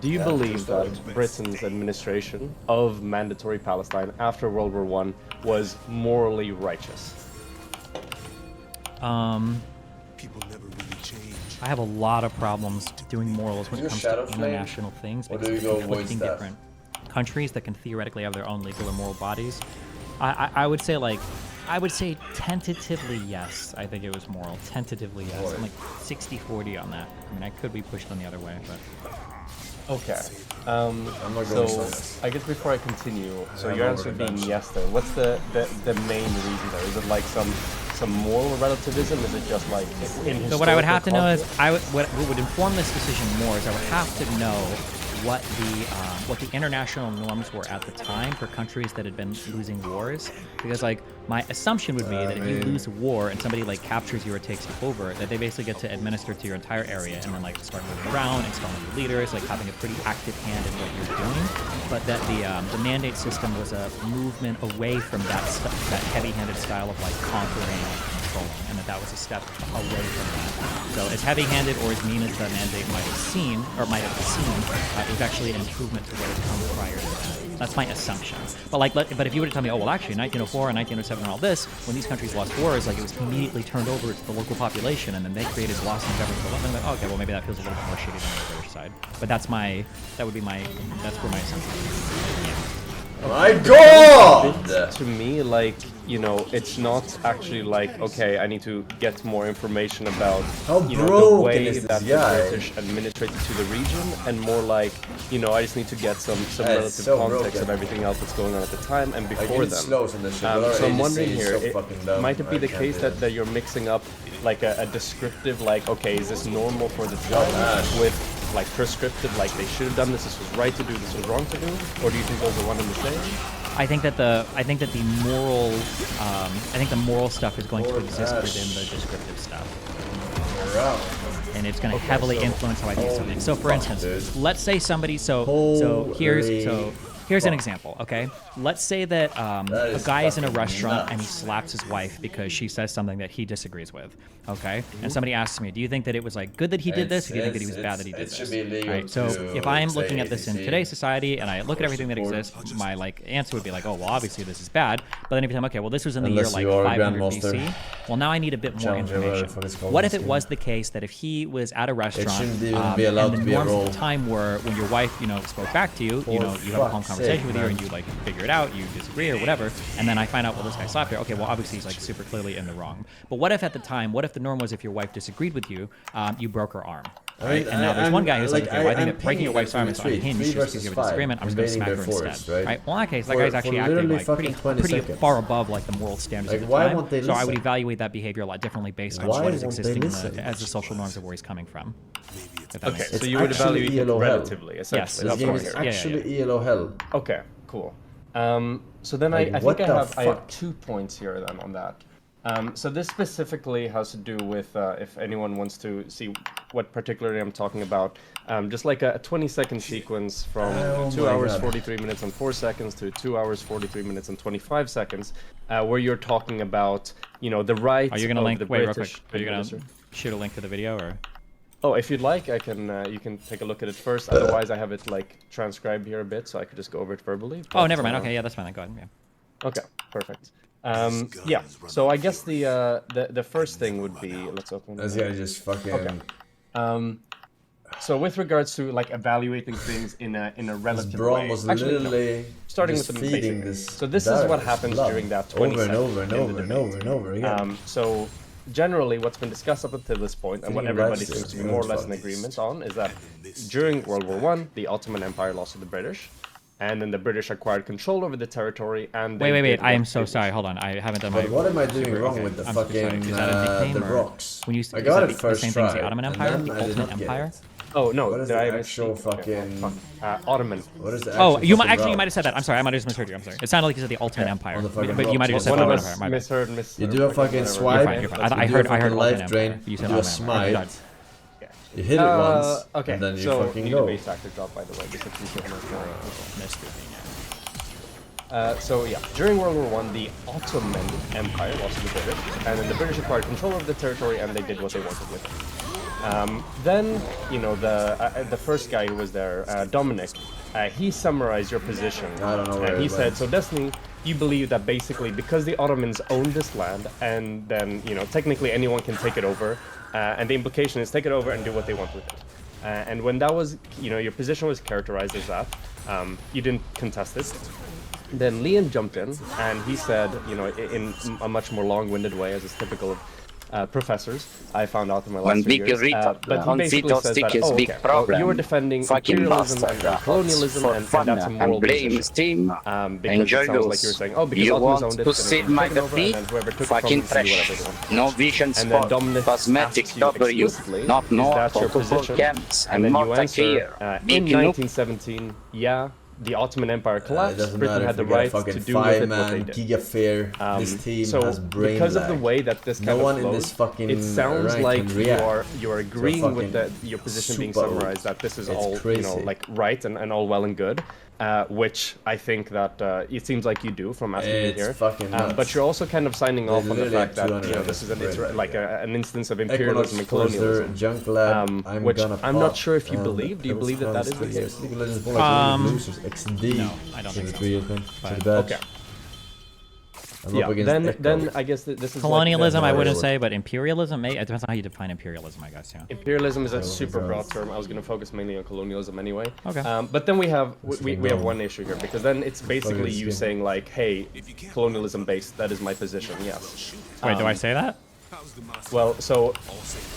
J: do you believe that Britain's administration of mandatory Palestine after World War I was morally righteous?
G: People never really change.
A: I have a lot of problems doing morals when
E: Do
A: it
E: you
A: comes
E: shadow
A: to
E: flame?
A: international things
E: Or
A: because
E: do you
A: it's
E: go void
A: conflicting
E: stuff?
A: different countries that can theoretically have their own legal or moral bodies. I would say like I would say tentatively yes. I think it was moral. Tentatively yes. I'm like 60-40 on that. I mean, I could be pushed on the other way, but
J: Okay.
E: I'm not
J: So
E: going silent.
J: I guess before I continue, so
E: I'm
J: your
E: over
J: answer being
E: revenge.
J: yes, then what's the main reason there? Is it like some moral relativism? Is it just like in
A: So what I would
J: historical
A: have to know is,
J: context?
A: what would inform this decision more is I would have to know what the international norms were at the time for countries that had been losing wars, because like my assumption would be that if you lose a war and somebody like captures you or takes you over, that they basically get to administer to your entire area and then like start moving around, installing new leaders, like having a pretty active hand in what you're doing. But that the mandate system was a movement away from that heavy-handed style of like conquering and controlling, and that was a step away from that. So as heavy-handed or as mean as the mandate might have seemed, it was actually an improvement to what had come prior to that. That's my assumption. But if you were to tell me, oh well, actually, 1904 and 1907 and all this, when these countries lost wars, like it was immediately turned over to the local population, and then they created laws and government. I'm like, oh, okay, well maybe that feels a little bit more shitty than the British side. But that's where my assumption is. Yeah.
E: My God!
J: To me, like, you know, it's not actually like, okay, I need to get more information about,
E: How
J: you know, the
E: broken
J: way
E: is
J: that
E: this
J: the
E: guy?
J: British administrated to the region, and more like, you know, I just need to get some
E: Yeah, it's
J: relative
E: so
J: context
E: broken.
J: of everything else that's going on at the time and
E: Like,
J: before
E: it
J: them.
E: slows in this shit, but
J: So I'm
E: ADC
J: wondering
E: is
J: here,
E: so fucking dumb.
J: might it be
E: I
J: the
E: can't
J: case
E: do
J: that you're mixing up like a descriptive, like, okay, is this normal for the job
E: Ash.
J: with like prescriptive, like they should have done this, this was right to do, this was wrong to do, or do you think those are one and the same?
A: I think that the moral stuff is going to exist within the descriptive stuff. And it's going to heavily influence how I do something. So, for instance, let's say somebody. Here's an example. Okay, let's say that a guy is in a restaurant and he slaps his wife because she says something that he disagrees with. Okay, and somebody asks me, do you think that it was like good that he did this, or do you think that he was bad that he did this? Right. So if I'm looking at this in today's society and I look at everything that exists, my answer would be like, oh well, obviously this is bad. But then if you tell me, okay, well this was in the year like 500 BC. Well, now I need a bit more information. What if it was the case that if he was at a restaurant and the norms at the time were when your wife, spoke back to you, you have a calm conversation with you and you figure it out, you disagree or whatever, and then I find out, well, this guy slapped her. Okay, well, obviously he's super clearly in the wrong. But what if at the time, the norm was if your wife disagreed with you, you broke her arm? Right? And now there's one guy who's okay, well, I think that breaking your wife's arm is unhinged just because you have a disagreement. I'm just going to smack her instead. Right? Well, in that case, that guy's actually acting pretty far above the moral standards of the time. So I would evaluate that behavior a lot differently based on what is existing as the social norms of where he's coming from.
J: Okay, so you would evaluate it relatively, essentially.
E: Yes, this game is actually ELO hell.
J: Okay, cool. So then I think I have 2 points here then on that. So this specifically has to do with, if anyone wants to see what particularly I'm talking about, just like a 20-second sequence from 2 hours, 43 minutes and 4 seconds to 2 hours, 43 minutes and 25 seconds, where you're talking about, the right
A: Are you gonna link?
J: the
A: Wait,
J: British...
A: real quick. Are you going to shoot a link to the video, or...?
J: Oh, if you'd like, I can. You can take a look at it first. Otherwise, I have it transcribed here a bit, so I could just go over it verbally.
A: Oh, never mind. Okay, yeah, that's fine. Then go ahead. Yeah.
J: Okay, perfect. Yeah. So I guess the first thing would be, let's open.
E: This guy just fucking.
J: Okay. So with regards to evaluating things in a relative way,
E: was literally
J: starting with the basic. So this is what happens during that 20 seconds.
E: Over and over again.
J: So generally, what's been discussed up until this point, and what everybody seems to be more or less in agreement on, is that during World War I, the Ottoman Empire lost to the British, and then the British acquired control over the territory. And
A: wait! I am so sorry. Hold on, I haven't done my.
E: What am I doing wrong with the fucking the rocks?
A: When you
E: I got it first
A: the same thing as the Ottoman Empire, the Ultimate Empire.
J: Oh no!
E: What is the actual fucking
J: Ottoman?
E: What is the
A: actual you might have said that. I'm sorry, I might have just misheard you. I'm sorry. It sounded like you said the Ultimate Empire, but you might have just said Ottoman Empire. My bad.
E: You do a fucking swipe.
A: You're fine. I heard
E: life drain.
A: You
E: do a smite. You hit it once,
J: okay,
E: and then you
J: so
E: fucking
J: you
E: go.
J: Base actor drop, by the way, so yeah, during World War I, the Ottoman Empire lost to the British, and then the British acquired control of the territory, and they did what they wanted with it. Then, the first guy who was there, Dominic, he summarized your position.
E: I don't know where
J: and he said, so Destiny, you believe that basically because the Ottomans owned this land, and then, technically anyone can take it over, and the implication is take it over and do what they want with it. And when that was, your position was characterized as that, you didn't contest it. Then Liam jumped in, and he said, in a much more long-winded way, as is typical of professors, I found out in my last 2 years. But he basically says that, you were defending imperialism and colonialism, and that's a moral position. Because it sounds like you were saying, because
L: you
J: Ottomans
L: want
J: owned it,
L: to sit my defeat? Fucking trash. No vision spot, cosmetic W, not multiple camps,
J: and
L: and
J: then you
L: not
J: answer,
L: here.
J: in 1917, yeah, the Ottoman Empire collapsed. Britain had the right to do with it what they did.
E: Giga this team
J: so
E: has brain
J: because
E: lag.
J: of the way that this kind
E: no
J: of
E: one
J: flows,
E: in this fucking
J: it sounds
E: rank
J: like
E: can
J: you're agreeing with your position being summarized, that this is all right and all well and good. Which I think that it seems like you do from asking me here. But you're also kind of signing off on the fact that this is an instance of imperialism and colonialism. Which I'm not sure if you believe. Do you believe that is the case?
A: No, I don't think so.
J: Okay. Yeah, then I guess this is
A: colonialism. I wouldn't say, but imperialism. It depends on how you define imperialism, I guess. Yeah.
J: Imperialism is a super broad term. I was going to focus mainly on colonialism anyway.
A: Okay.
J: But then we have one issue here, because then it's basically you saying like, hey, colonialism based. That is my position. Yes.
A: Wait, do I say that?
J: Well, so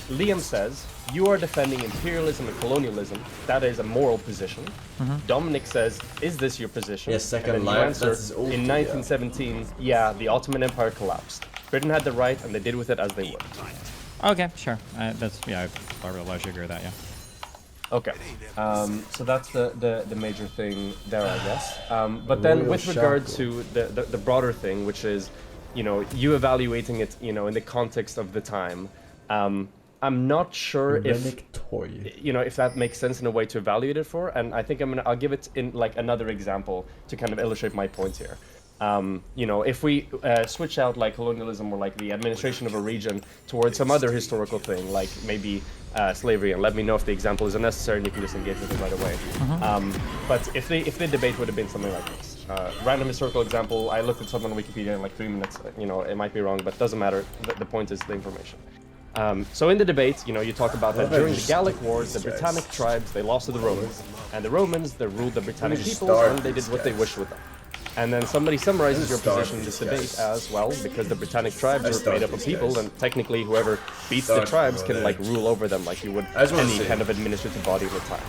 J: Liam says you are defending imperialism and colonialism. That is a moral position. Dominic says, is this your position?
E: Yes, second
J: and then you answer, in 1917, yeah, the Ottoman Empire collapsed. Britain had the right, and they did with it as they would.
A: Okay, sure. That's I largely agree with that. Yeah.
J: Okay, so that's the major thing there, I guess. But then with regard to the broader thing, which is, you know, you evaluating it, you know, in the context of the time, I'm not sure if, you know, if that makes sense in a way to evaluate it for, and I think I'll give it in like another example to kind of illustrate my point here. You know, if we switch out like colonialism or like the administration of a region towards some other historical thing, like maybe slavery, and let me know if the example is unnecessary and you can just engage with it right away. But if the debate would have been something like this, random historical example, I looked at something on Wikipedia in like 3 minutes, you know, it might be wrong, but doesn't matter, the point is the information. So in the debate, you know, you talk about that during the Gallic Wars, the Britannic tribes, they lost to the Romans, and the Romans, they ruled the Britannic peoples, and they did what they wished with them. And then somebody summarizes your position in this debate as, well, because the Britannic tribes are made up of people, and technically whoever beats the tribes can like rule over them like you would any kind of administrative body at the time.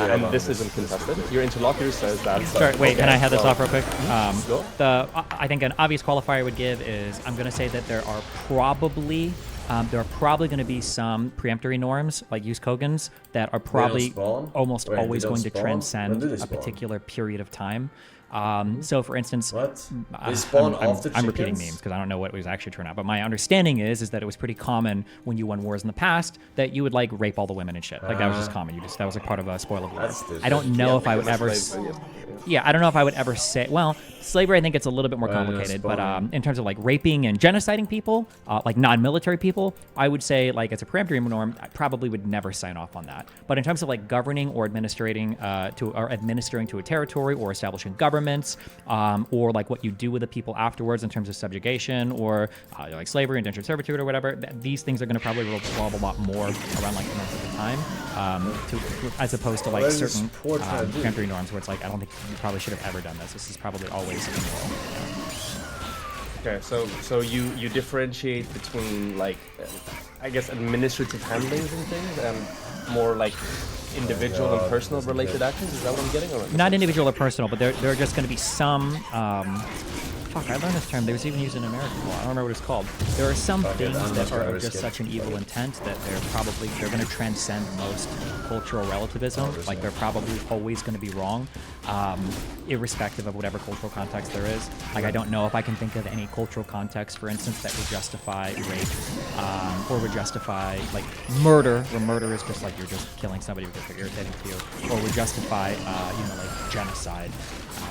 J: And this isn't contested. Your interlocutor says that.
A: Sorry, wait, can I head this off real quick? I think an obvious qualifier I would give is I'm going to say that there are probably going to be some preemptory norms, like use Kogan's, that are probably almost always going to transcend a particular period of time. So, for instance, I'm repeating memes because I don't know what was actually turned out. But my understanding is that it was pretty common when you won wars in the past that you would like rape all the women and shit. Like that was just common. That was like part of a spoil of war. I don't know if I would ever. Yeah, I don't know if I would ever say. Well, slavery, I think it's a little bit more complicated. But in terms of like raping and genociding people, like non-military people, I would say like as a preemptory norm, I probably would never sign off on that. But in terms of like governing or administering to a territory or establishing governments, or like what you do with the people afterwards in terms of subjugation or like slavery, indentured servitude, or whatever, these things are going to probably revolve a lot more around like most of the time, as opposed to like certain preemptory norms where it's like I don't think you probably should have ever done this. This is probably always immoral.
J: Okay, so you differentiate between like, I guess, administrative handlings and things, and more like individual and personal related actions. Is that what I'm getting? Or
A: not individual or personal, but there are just going to be some. Fuck, I learned this term. They was even used in American law. I don't remember what it's called. There are some things that are of just such an evil intent that they're going to transcend most cultural relativism. Like they're probably always going to be wrong, irrespective of whatever cultural context there is. Like I don't know if I can think of any cultural context, for instance, that would justify rape, or would justify like murder, where murder is just like you're just killing somebody because they're irritating to you, or would justify like genocide.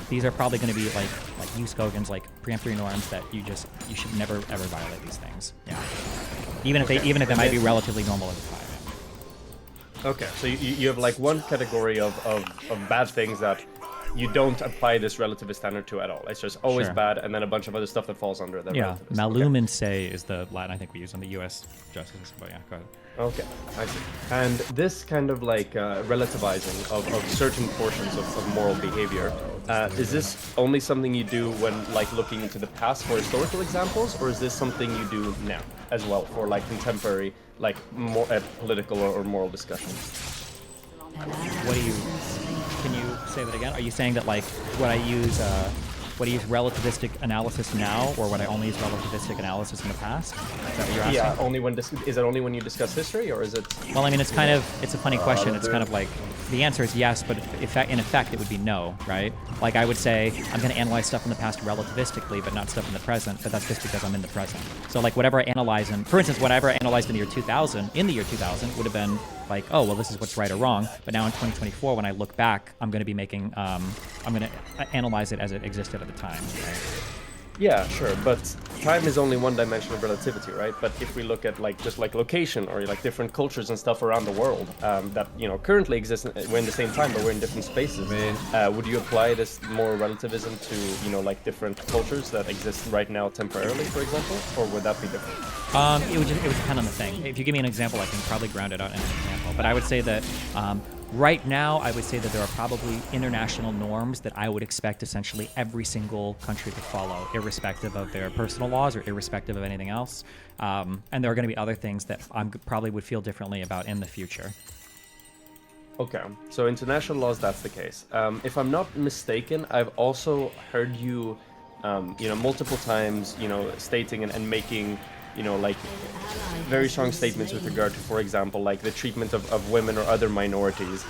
A: These are probably going to be like use Kogan's like preemptory norms that you should never ever violate these things. Yeah. Even if they might be relatively normal at the time. Yeah.
J: Okay, so you have like one category of bad things that you don't apply this relativist standard to at all. It's just always bad, and then a bunch of other stuff that falls under that.
A: Yeah, malum in se is the Latin I think we use in the U.S. justice system. But yeah, go ahead.
J: Okay, I see. And this kind of like relativizing of certain portions of moral behavior, is this only something you do when like looking into the past for historical examples, or is this something you do now as well for like contemporary, like more political or moral discussion?
A: Can you say that again? Are you saying that like would I use relativistic analysis now, or would I only use relativistic analysis in the past? Is that what you're asking?
J: Yeah, is it only when you discuss history, or is it?
A: Well, I mean, it's a funny question. It's kind of like the answer is yes, but in effect it would be no, right? Like I would say I'm going to analyze stuff in the past relativistically, but not stuff in the present. But that's just because I'm in the present. So like whatever I analyze for instance, whatever I analyzed in the year 2000 would have been like, oh well, this is what's right or wrong. But now in 2024, when I look back, I'm going to be making I'm going to analyze it as it existed at the time. Right?
J: Yeah, sure, but time is only one dimension of relativity, right? But if we look at like just like location or like different cultures and stuff around the world that currently exist, we're in the same time, but we're in different spaces. Would you apply this more relativism to like different cultures that exist right now temporarily, for example, or would that be different?
A: It would depend on the thing. If you give me an example, I can probably ground it out in an example. But I would say that. Right now, I would say that there are probably international norms that I would expect essentially every single country to follow, irrespective of their personal laws or irrespective of anything else. And there are going to be other things that I probably would feel differently about in the future.
J: Okay, so international laws, that's the case. If I'm not mistaken, I've also heard you, multiple times, stating and making you know, like very strong statements with regard to, for example, like the treatment of women or other minorities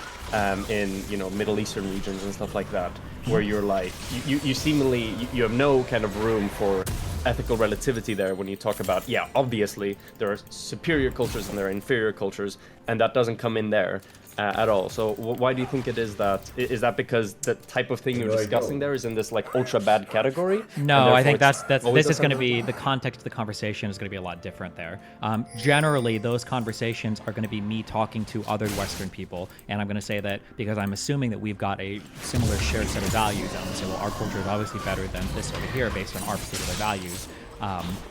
J: in, you know, Middle Eastern regions and stuff like that, where you're like, you seemingly, you have no kind of room for ethical relativity there when you talk about, yeah, obviously there are superior cultures and there are inferior cultures, and that doesn't come in there at all. So why do you think it is that? Is that because the type of thing you're discussing there is in this like ultra bad category?
A: No, I think this is going to be, the context of the conversation is going to be a lot different there. Generally, those conversations are going to be me talking to other Western people, and I'm going to say that because I'm assuming that we've got a similar shared set of values. I'm going to say, well, our culture is obviously better than this over here based on our particular values.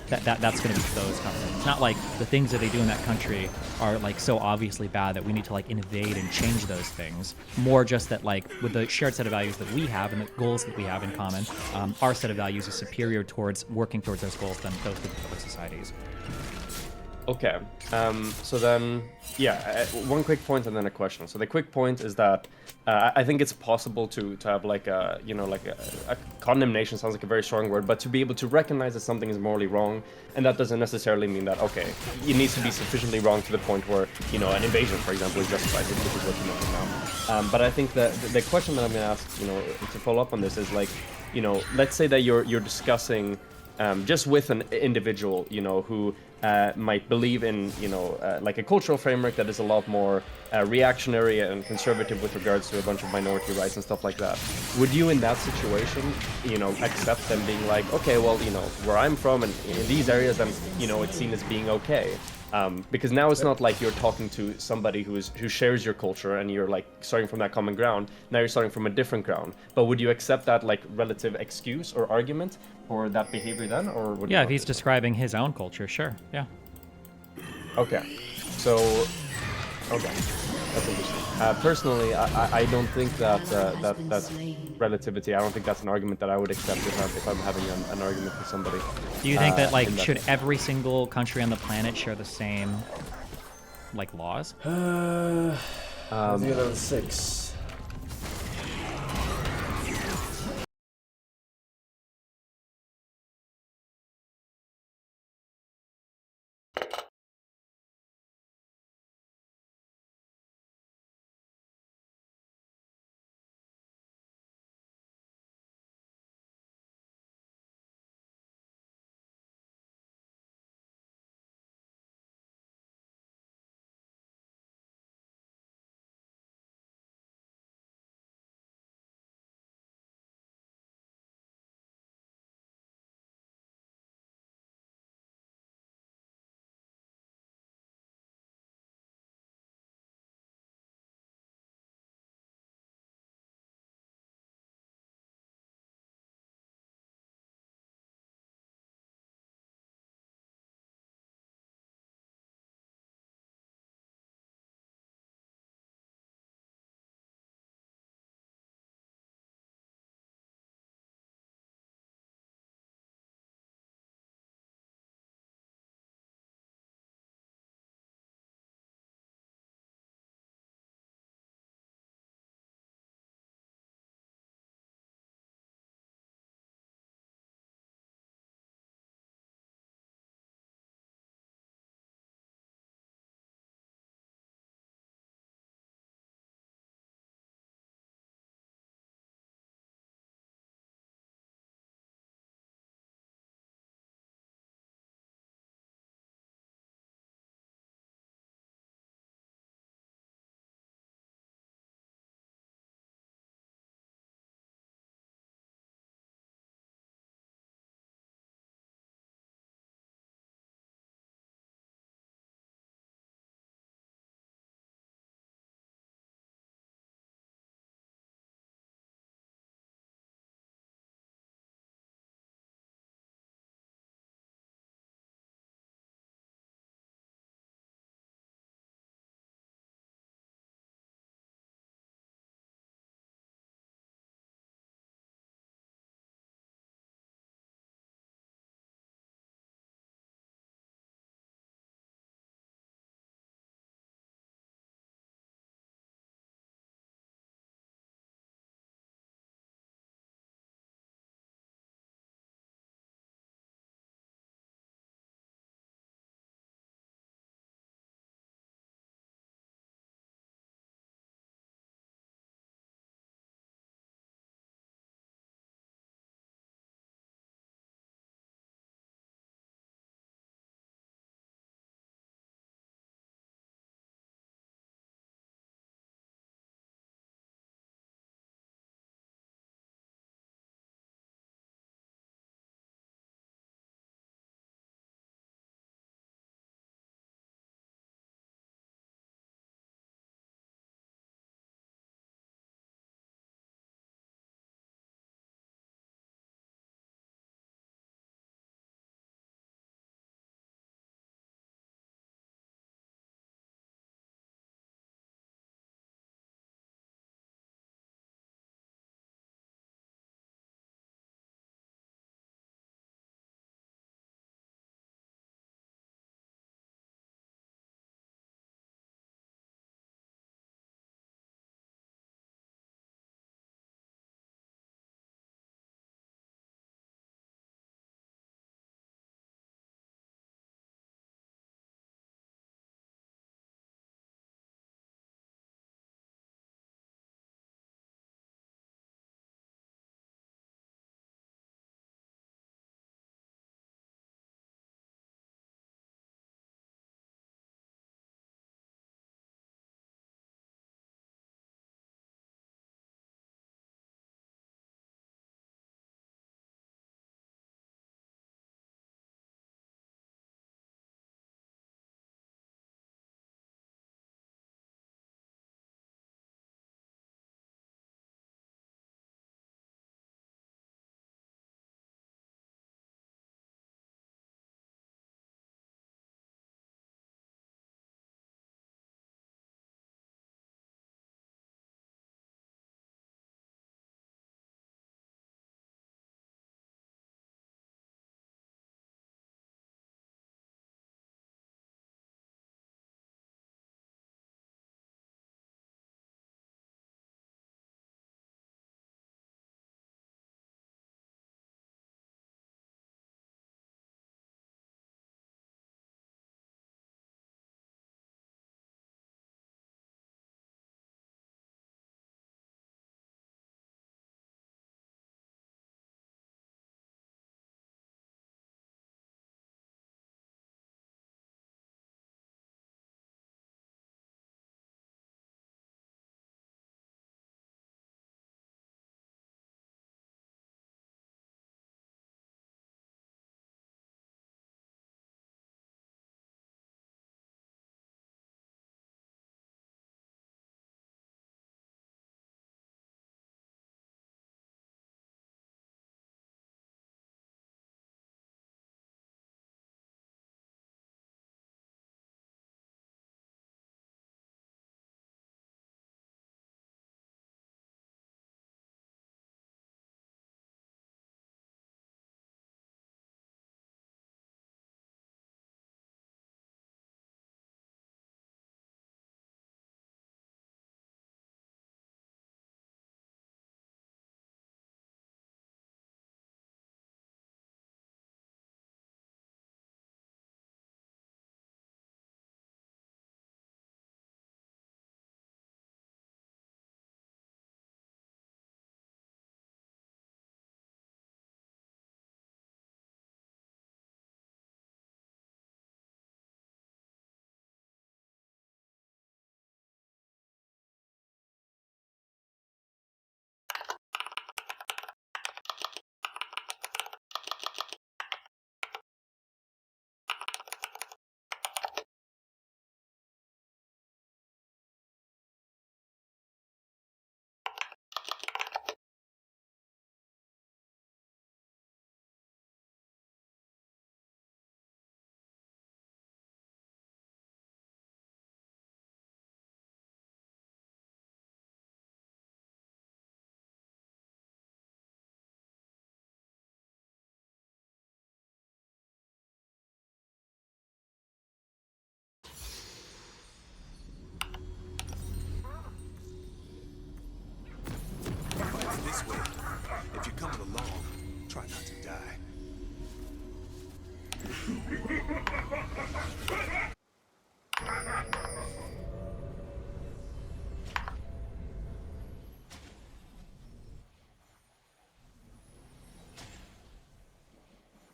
A: That's going to be those conversations. It's not like the things that they do in that country are like so obviously bad that we need to like invade and change those things. More just that like with the shared set of values that we have and the goals that we have in common, our set of values is superior towards working towards those goals than those of other societies.
J: Okay, so then, yeah, one quick point and then a question. So the quick point is that I think it's possible to have like a, you know, like a condemnation sounds like a very strong word, but to be able to recognize that something is morally wrong, and that doesn't necessarily mean that, okay, it needs to be sufficiently wrong to the point where, you know, an invasion, for example, is justified, which is what you mentioned now. But I think that the question that I'm going to ask, you know, to follow up on this is like, you know, let's say that you're discussing just with an individual, you know, who might believe in, you know, like a cultural framework that is a lot more reactionary and conservative with regards to a bunch of minority rights and stuff like that. Would you, in that situation, you know, accept them being like, okay, well, you know, where I'm from and in these areas, then, you know, it's seen as being okay? Because now it's not like you're talking to somebody who shares your culture and you're like starting from that common ground. Now you're starting from a different ground. But would you accept that like relative excuse or argument for that behavior then, or would
A: yeah, if he's describing his own culture, sure, yeah.
J: Okay, so okay, that's interesting. Personally, I don't think that that's relativity. I don't think that's an argument that I would accept if I'm having an argument with somebody.
A: Do you think that like should every single country on the planet share the same like laws?
E: Level 6.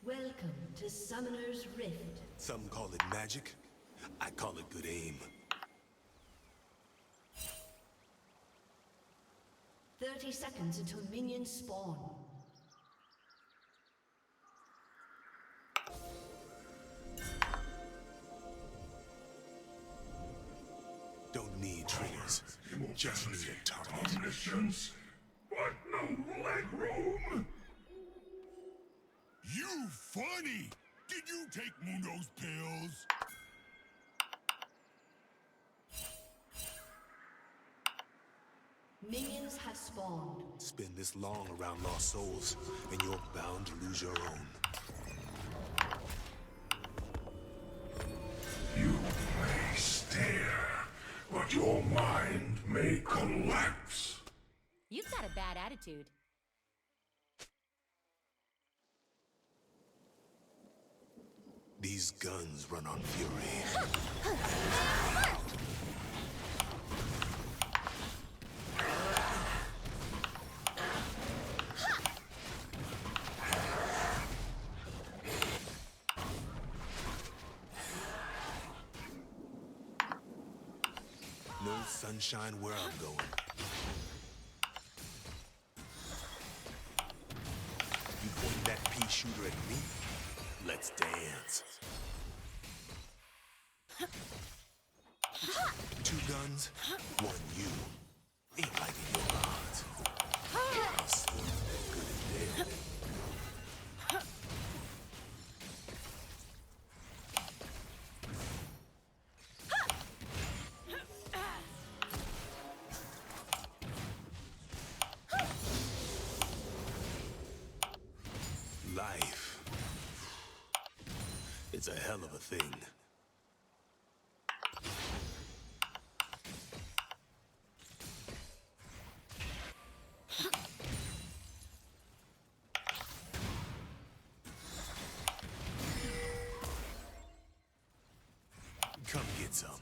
F: Welcome to Summoner's Rift.
G: Some call it magic. I call it good aim.
F: 30 seconds until minions spawn.
G: Don't need triggers. Just need a target.
M: Omniscience, but no leg room.
G: You funny! Did you take Mundo's pills?
F: Minions have spawned.
G: Spend this long around lost souls, and you're bound to lose your own.
M: You may stare, but your mind may collapse.
N: You've got a bad attitude.
G: These guns run on fury. No sunshine where I'm going. You point that pea shooter at me? Let's dance. 2 guns, 1 you. Ain't like in your odds. I'll see that good and dead. Life. It's a hell of a thing. Come get some.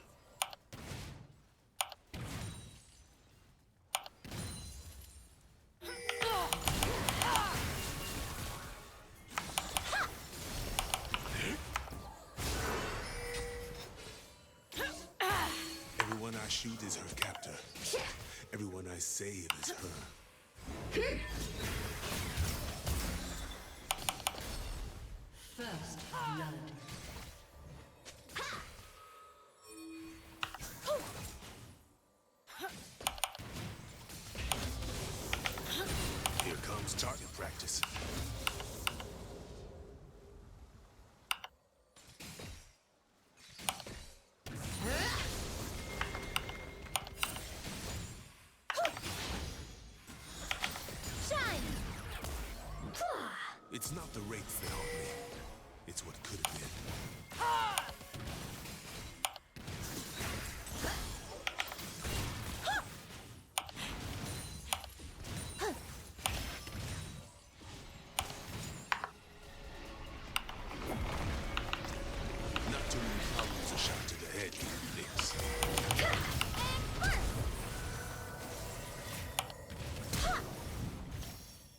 G: Everyone I shoot is her captor. Everyone I save is her.
F: First blood.
G: Here comes target practice. It's not the wraiths that haunt me. It's what could have been. Not too many problems a shot to the head, Nix.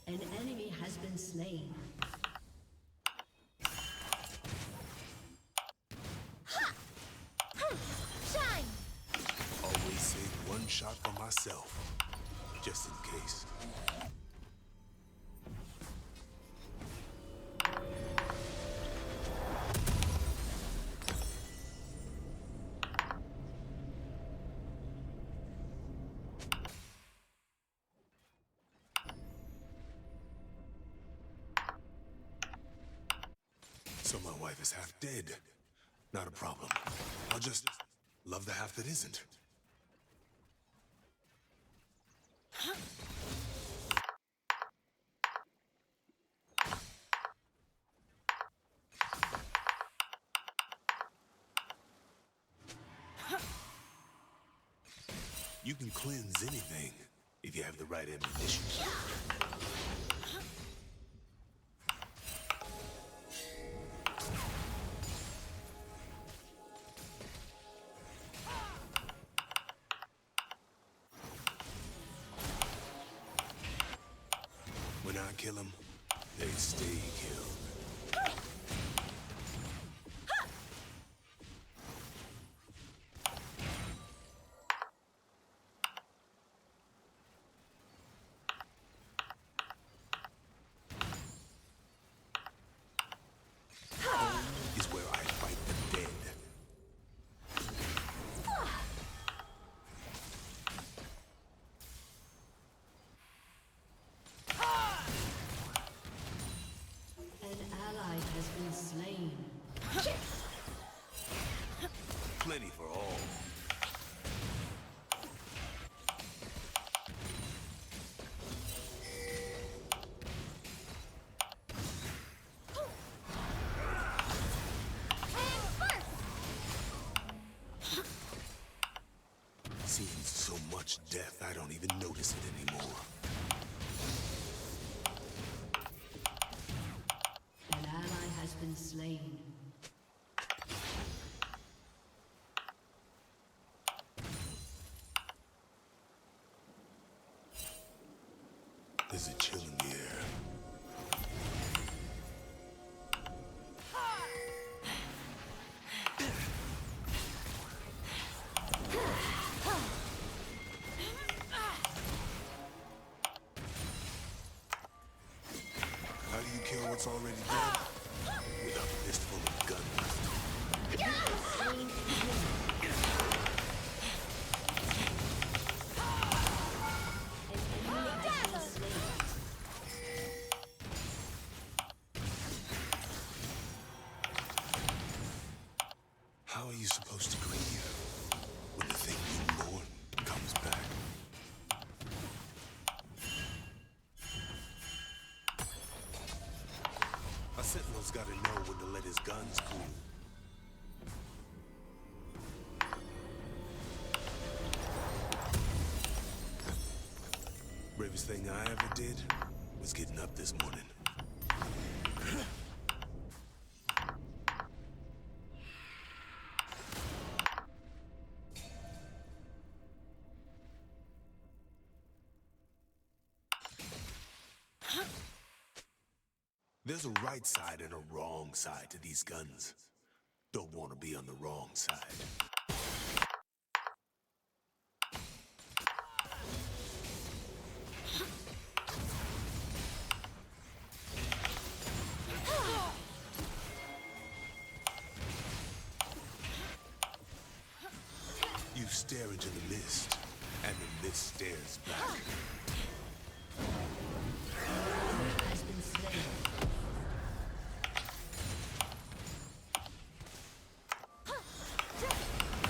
F: An enemy has been slain.
G: Always save 1 shot for myself, just in case. So my wife is half dead. Not a problem. I'll just love the half that isn't. You can cleanse anything if you have the right ammunition. kill them, they stay killed. Is where I fight the dead.
F: An ally has been slain.
G: Plenty for all. Seeing so much death, I don't even notice it anymore.
F: An ally has been slain.
G: There's a chill in the air. How do you kill what's already dead? With a fistful of guns. How are you supposed to grieve when the thing you mourn comes back? A sentinel's gotta know when to let his guns cool. Bravest thing I ever did was getting up this morning. There's a right side and a wrong side to these guns. Don't want to be on the wrong side. You stare into the mist, and the mist stares back.
F: Has been slain.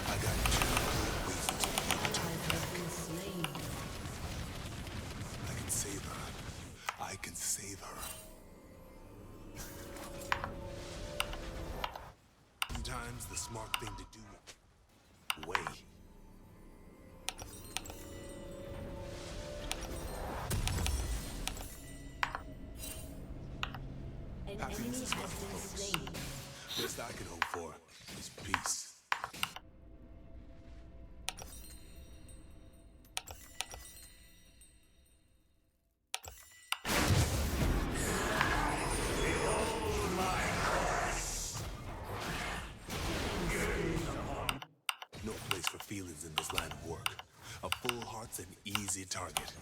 G: I got two good reasons for you to turn
F: Has
G: back.
F: been slain.
G: I can save her. I can save her. Sometimes the smart thing to do. Wait.
F: An
G: Happiness
F: enemy
G: is
F: has
G: what
F: been
G: folks.
F: slain.
G: Best I can hope for is peace. No place for feelings in this line of work. A full heart's an easy target.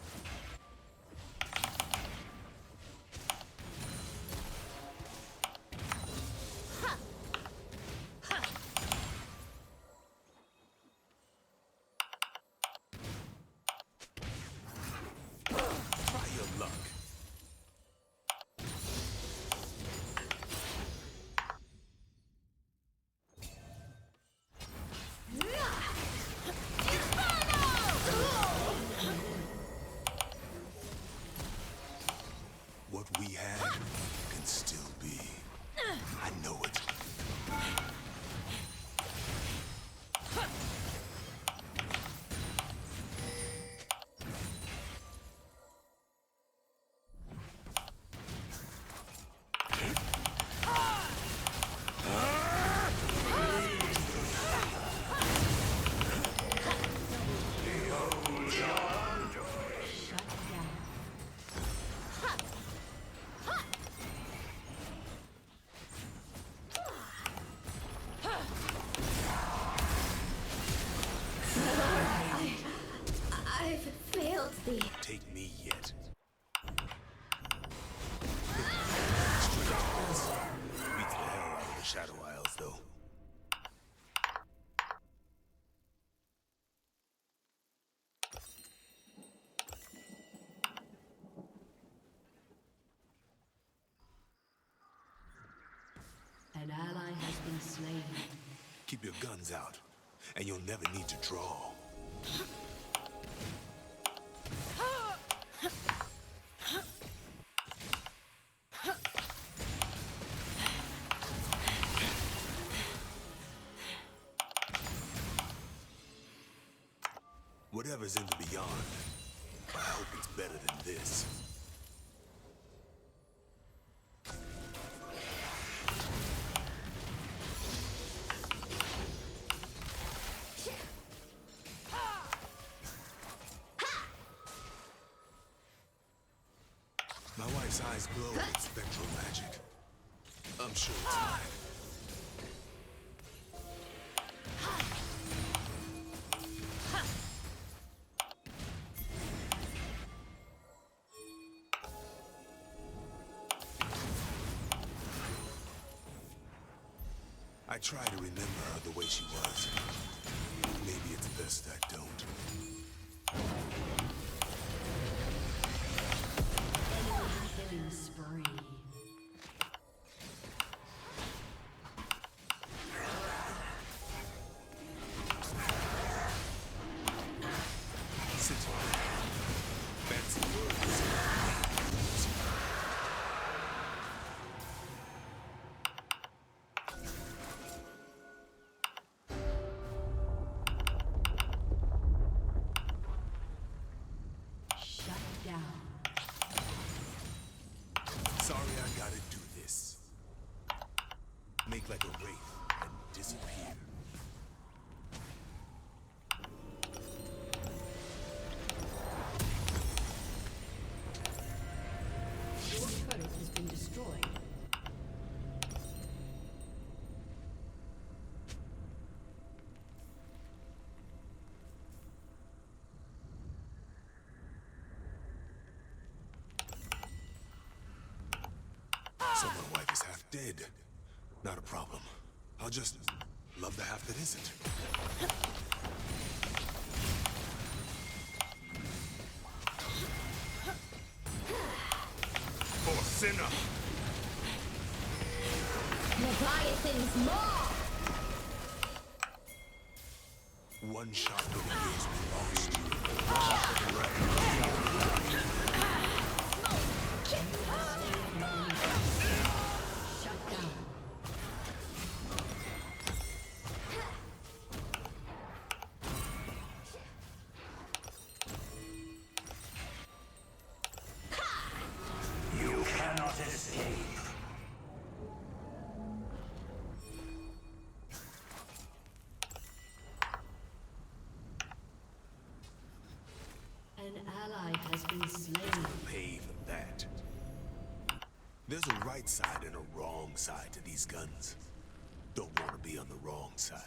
F: An ally has been slain.
G: Keep your guns out, and you'll never need to draw. Whatever's in the beyond, I hope it's better than this. My wife's eyes glow with spectral magic. I'm sure it's mine. I try to remember her the way she was. Maybe it's best I don't.
F: Killing spree.
G: Sit on it. Fancy words.
F: Shut down.
G: Sorry I gotta do this. Make like a wraith and disappear.
F: Your turret has been destroyed.
G: So my wife is half dead. Not a problem. I'll just love the half that isn't. For sinner!
N: Leviathan's maw!
G: One shot of the is lost.
F: Shut down.
M: You cannot escape.
F: An ally has been slain.
G: Pay for that. There's a right side and a wrong side to these guns. Don't want to be on the wrong side.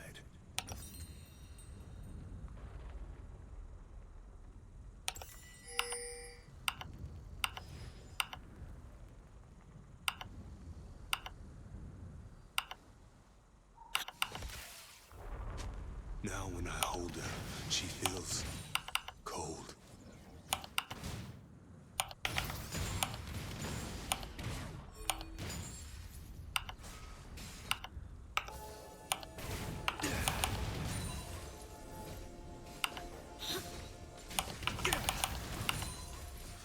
G: Now when I hold her, she feels cold.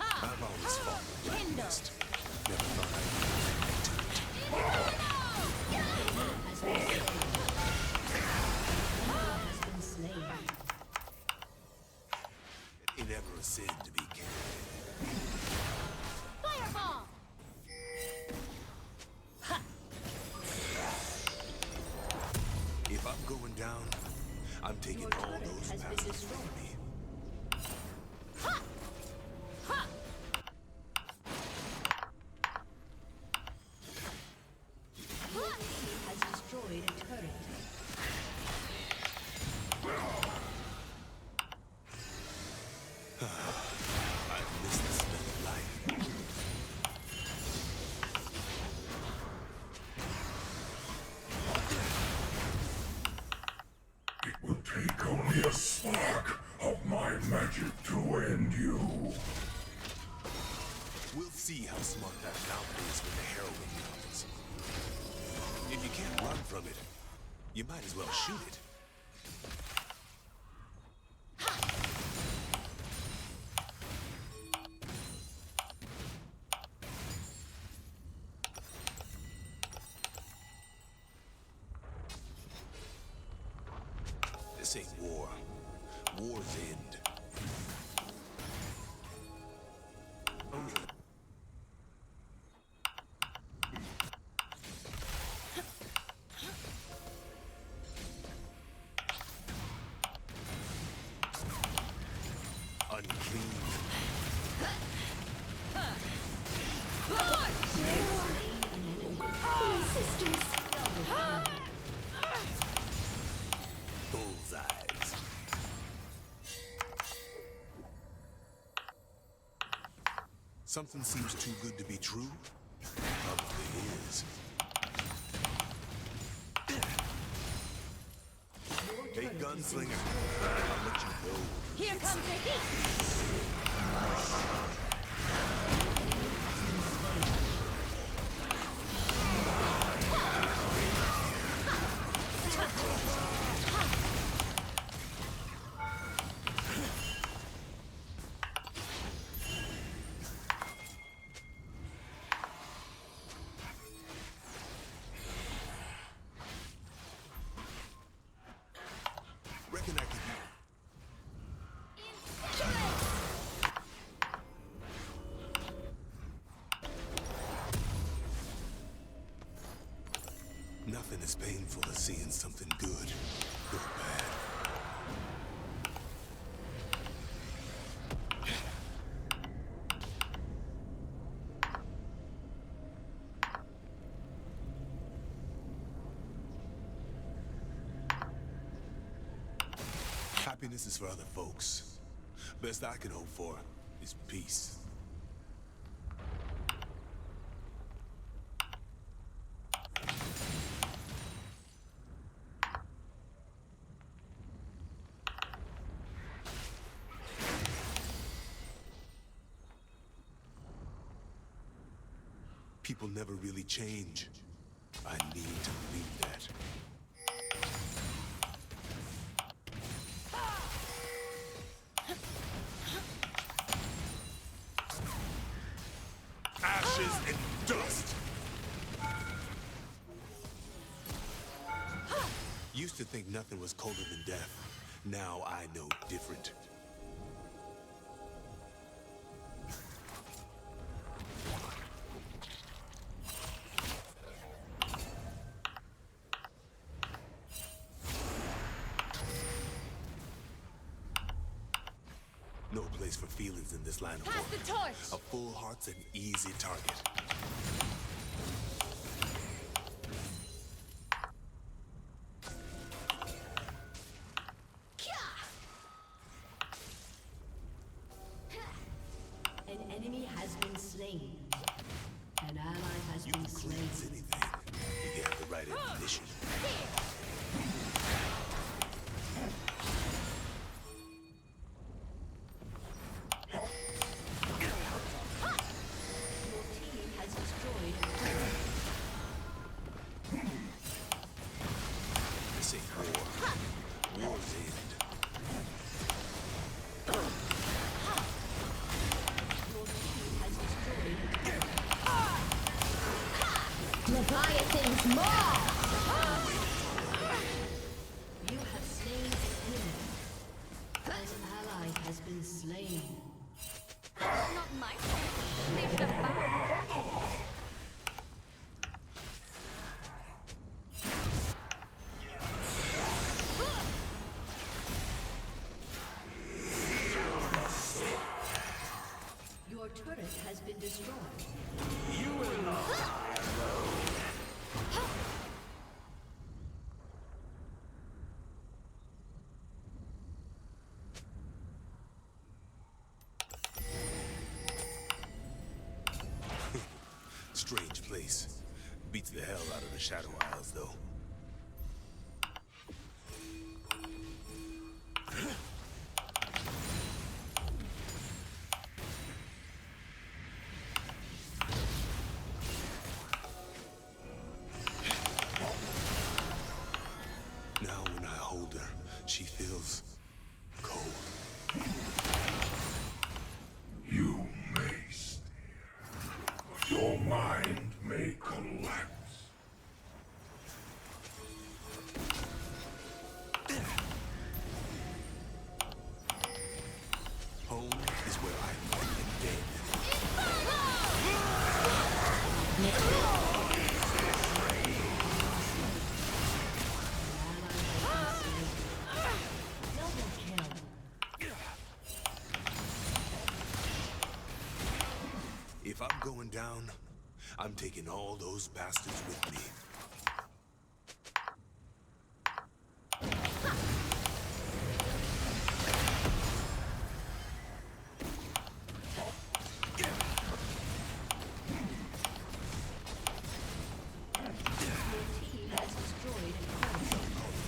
G: I've always fought the blacklist. Never thought
F: Has been slain.
G: it never a sin to be careful.
N: Fireball!
G: If I'm going down, I'm taking all those
F: has been
G: past
F: destroyed.
G: from me.
F: Has destroyed a turret.
G: I've missed the smell of life.
M: It will take only a spark of my magic to end you.
G: We'll see how smart that mountain is when the heroine comes. If you can't run from it, you might as well shoot it. This ain't war. War's end. Bullseyes. Something seems too good to be true. Probably is. Hey, gunslinger. I'll let you go.
N: Here comes the heat!
G: Reckon I can. Nothing is painful as seeing something good or bad. Happiness is for other folks. Best I can hope for is peace. People never really change. I need to believe that. Ashes and dust! Used to think nothing was colder than death. Now I know different. No place for feelings in this line of
N: Pass
G: work.
N: the torch!
G: A full heart's an easy target.
F: An enemy has been slain. An ally has been slain.
G: Anything. You get the right ammunition.
F: Your team has destroyed.
G: This ain't war. War's end.
F: Your team has destroyed.
N: Leviathan's maw!
F: You have slain an enemy. An ally has been slain.
N: Not my fault. They should have found.
F: Your turret has been destroyed.
M: You will not.
G: Strange place. Beats the hell out of the Shadow Isles, though. she feels cold.
M: You may stare, but your mind may collapse.
G: Home is where I fight the dead. If I'm going down, I'm taking all those bastards with me.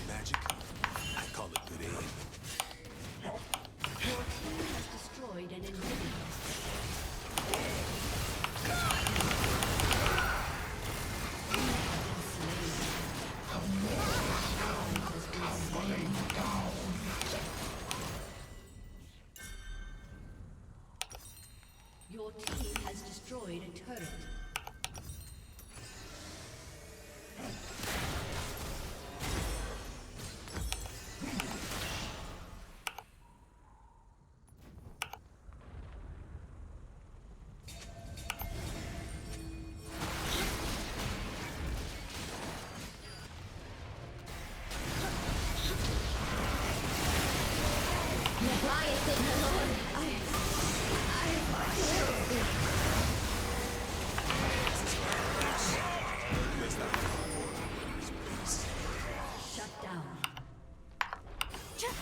G: Magic, I call it good aim.
F: Your team has destroyed an inhibitor. Your team has destroyed a turret. Shut down.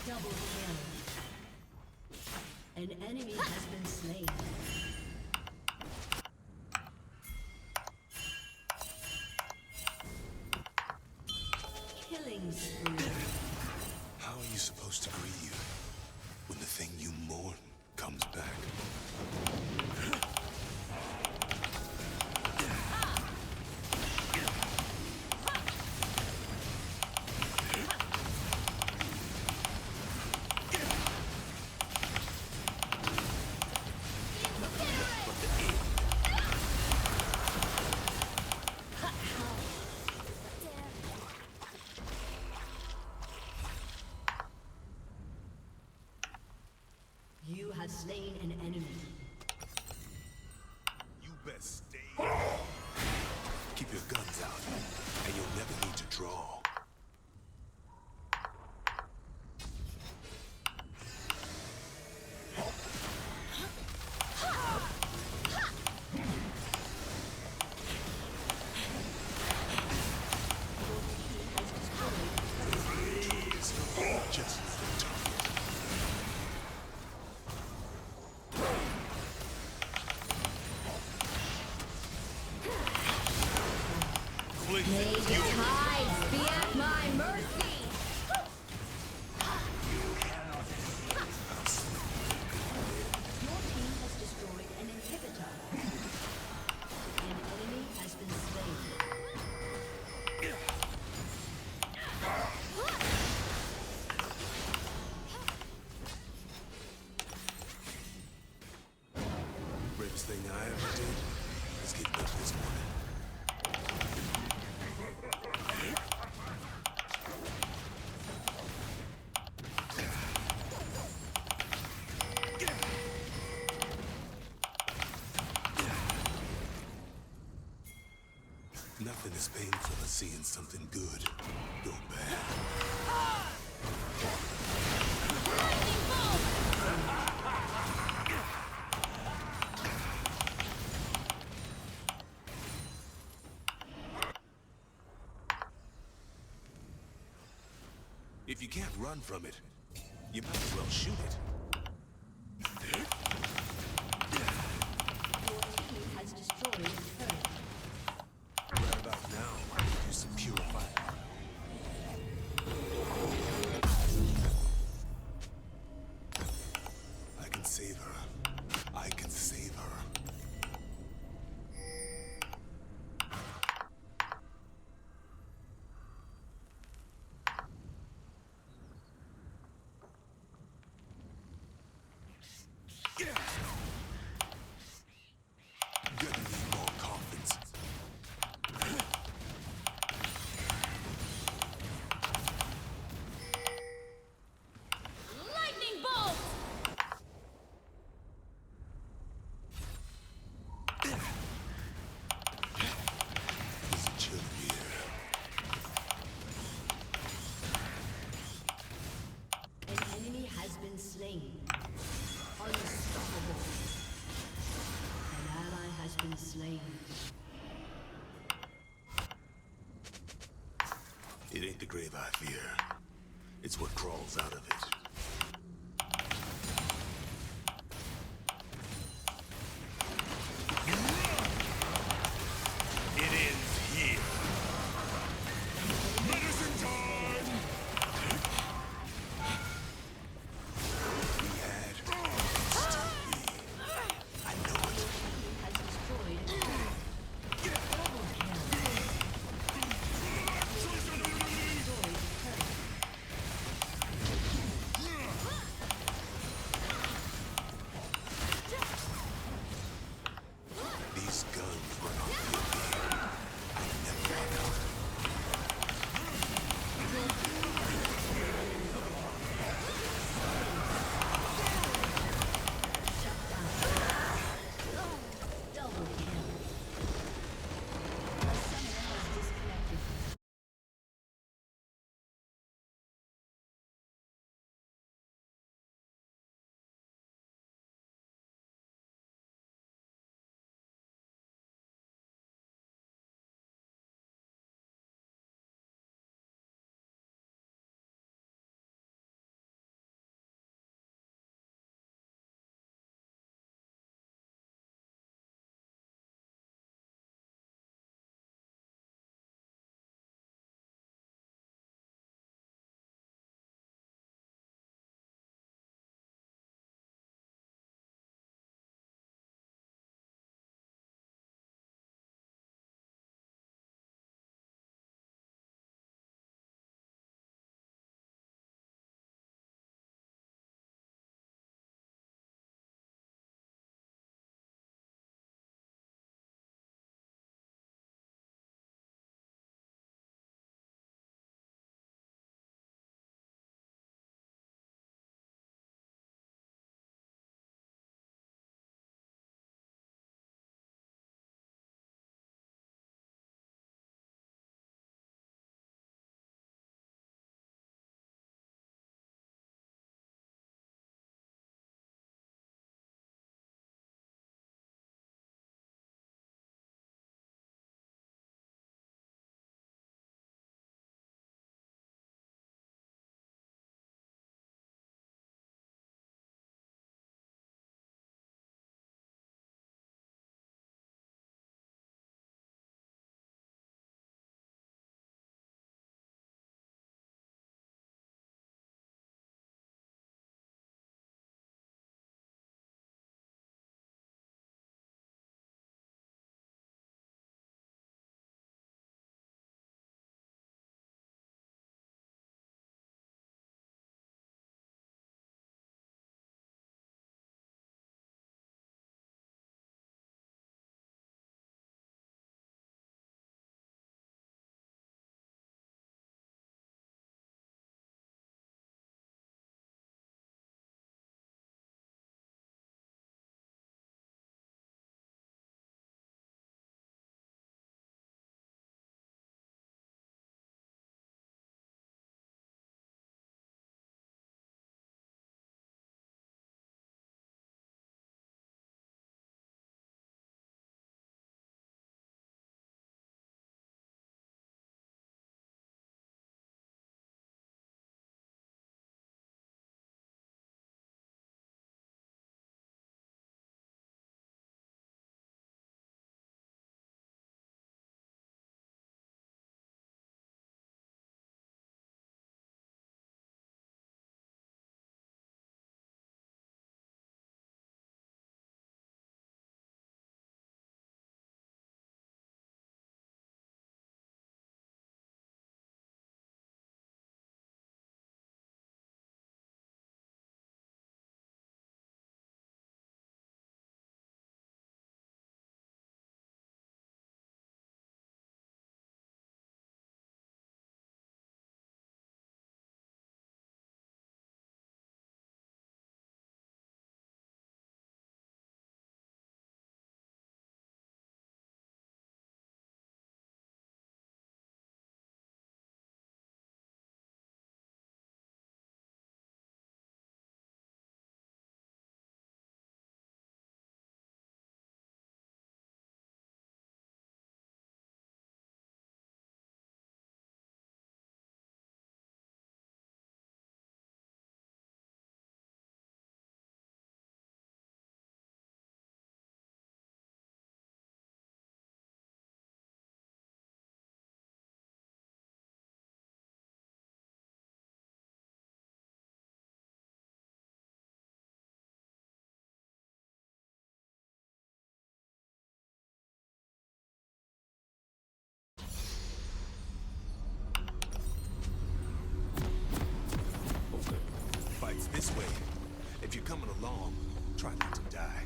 F: Double kill. An enemy has been slain. Killing spree.
G: How are you supposed to grieve when the thing you mourn comes back?
F: You have slain an enemy.
G: You best stay. Keep your guns out, and you'll never need to draw. Just
F: May the tides be at my mercy. Your team has destroyed an inhibitor. An enemy has been slain.
G: bravest thing I ever did is get up this morning. Nothing is painful as seeing something good go bad. If you can't run from it, you might as well shoot it.
F: Your team has destroyed a turret.
G: Right about now, I could use some purifier. I can save her. I can save her. It ain't the grave I fear. It's what crawls out of it. It ends here. Medicine time! We had, still be. I know it. Try not to die.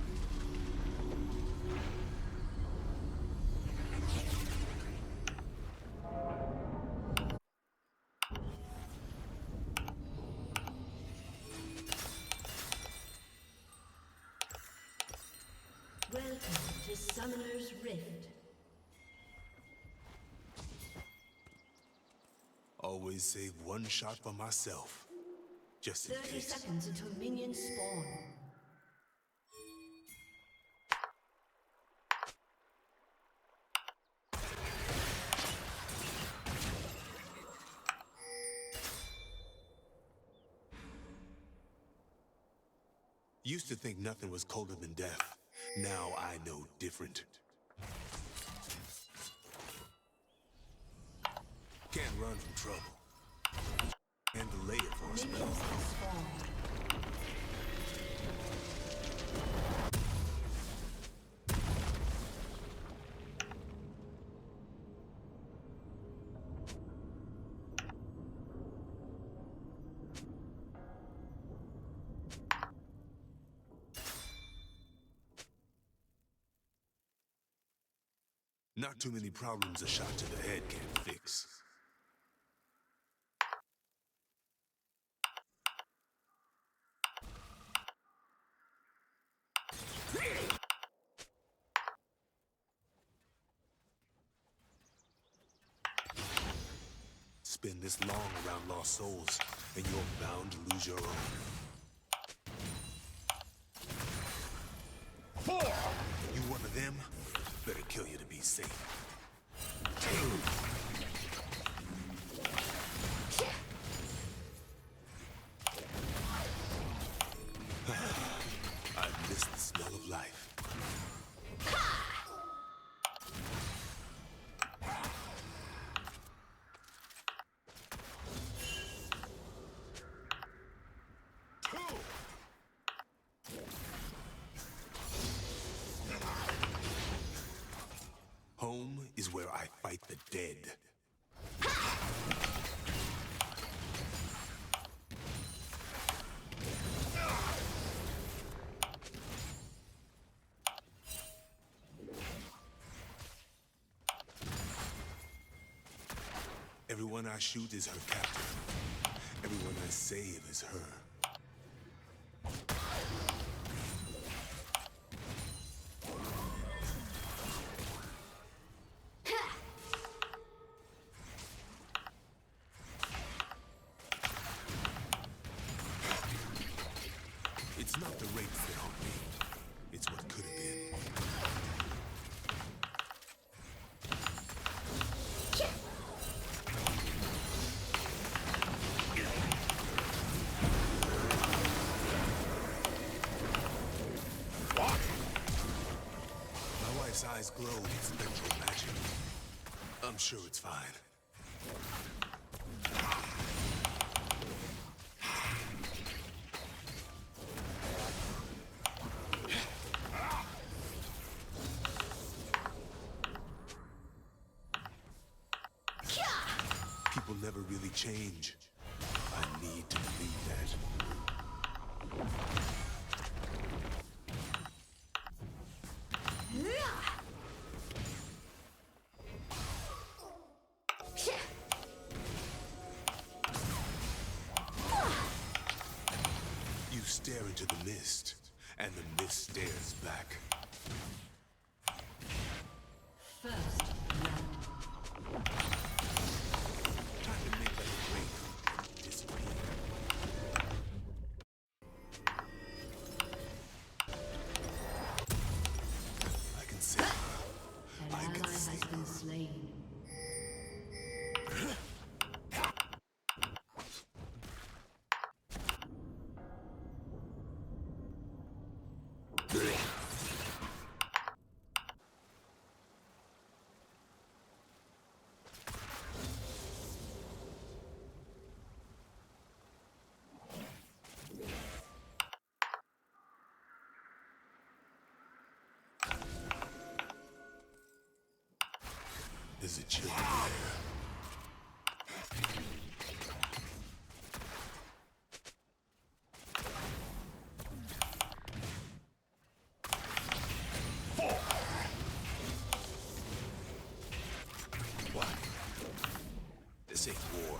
F: Welcome to Summoner's Rift.
G: Always save one shot for myself. Just in
F: 30
G: case.
F: seconds until minions spawn.
G: Used to think nothing was colder than death. Now I know different. Can't run from trouble. And delay it for a spell. Not too many problems a shot to the head can't fix. Spend this long around lost souls, and you're bound to lose your own. You one of them? Better kill you to be safe. I miss the smell of life. Home is where I fight the dead. Everyone I shoot is her captive. Everyone I save is her. It's not the rape that haunt me. It's what could have been. My wife's eyes glow with spectral magic. I'm sure it's fine. People never really change. I need to believe that. You stare into the mist, and the mist stares back.
F: First round.
G: Time to make that rape disappear. I can see.
F: An ally has been slain.
G: There's a chill in the air. Why? This ain't war.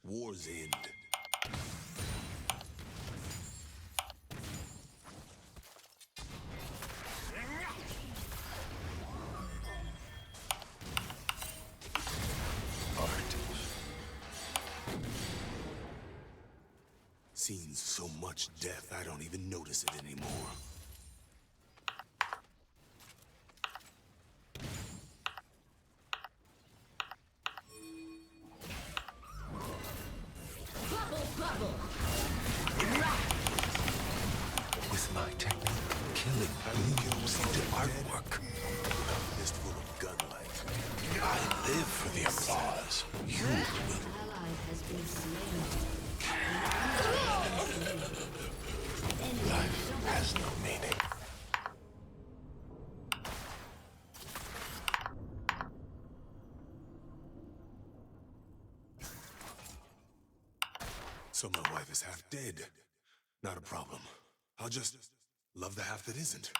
G: War's end. Seen so much death, I don't even notice it anymore.
M: With my technique, killing blooms into artwork.
G: Fistful of gunlight. I live for the applause. You will.
F: Ally has been slain.
M: Life has no meaning.
G: So my wife is half dead. Not a problem. I'll just love the half that isn't.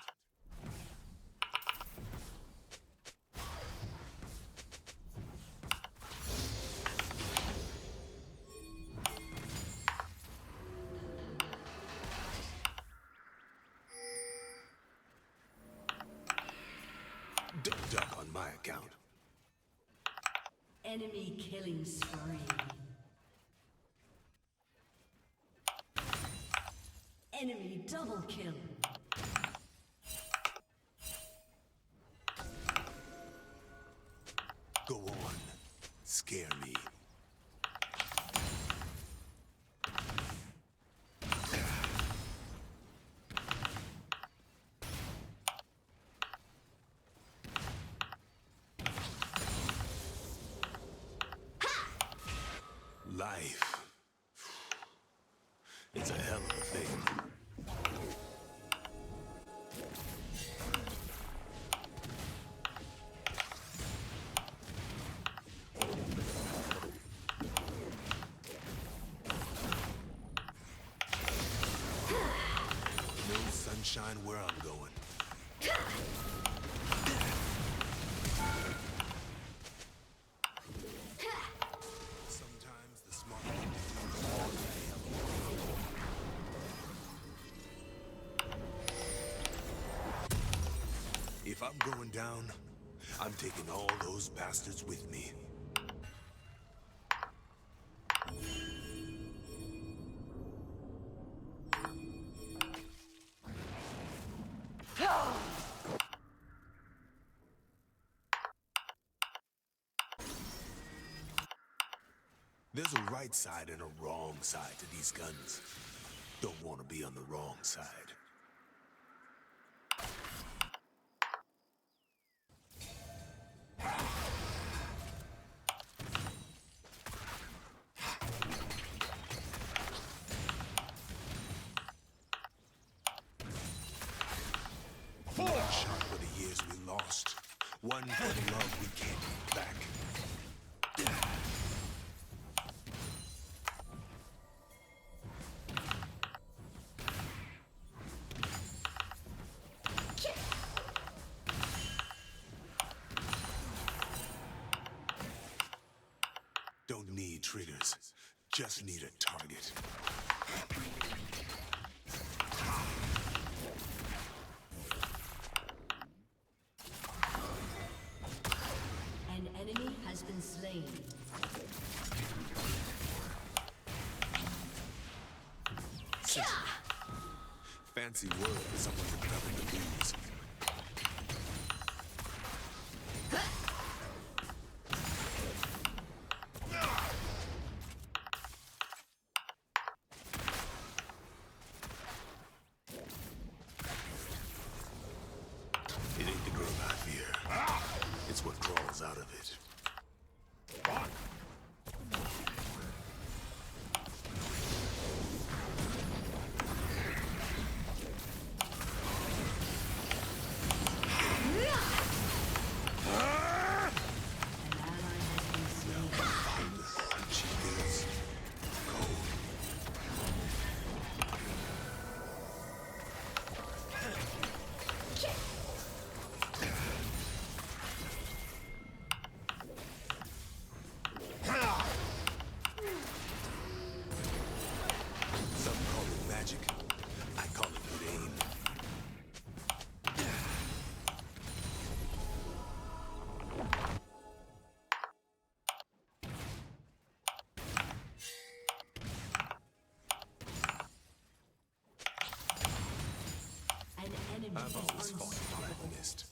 G: Duck on my account.
F: Enemy killing spree. Enemy double kill.
G: Go on. Scare me. Life. It's a hell of a thing. No sunshine where I'm going. Sometimes the smart thing to do is all the hell. If I'm going down, I'm taking all those bastards with me. There's a right side and a wrong side to these guns. Don't want to be on the wrong side. One shot for the years we lost. One for the love we can't get back. Don't need triggers, just need a target.
F: An enemy has been slain.
G: Fancy word for someone with nothing to lose. It ain't the girl I fear. It's what crawls out of it. She feels cold. I've always fought Black Mist.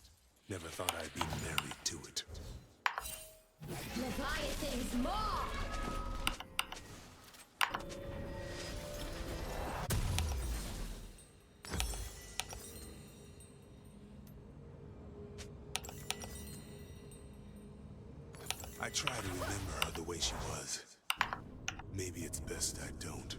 G: Never thought I'd be married to it.
F: Leviathan's maw!
G: I try to remember her the way she was. Maybe it's best I don't.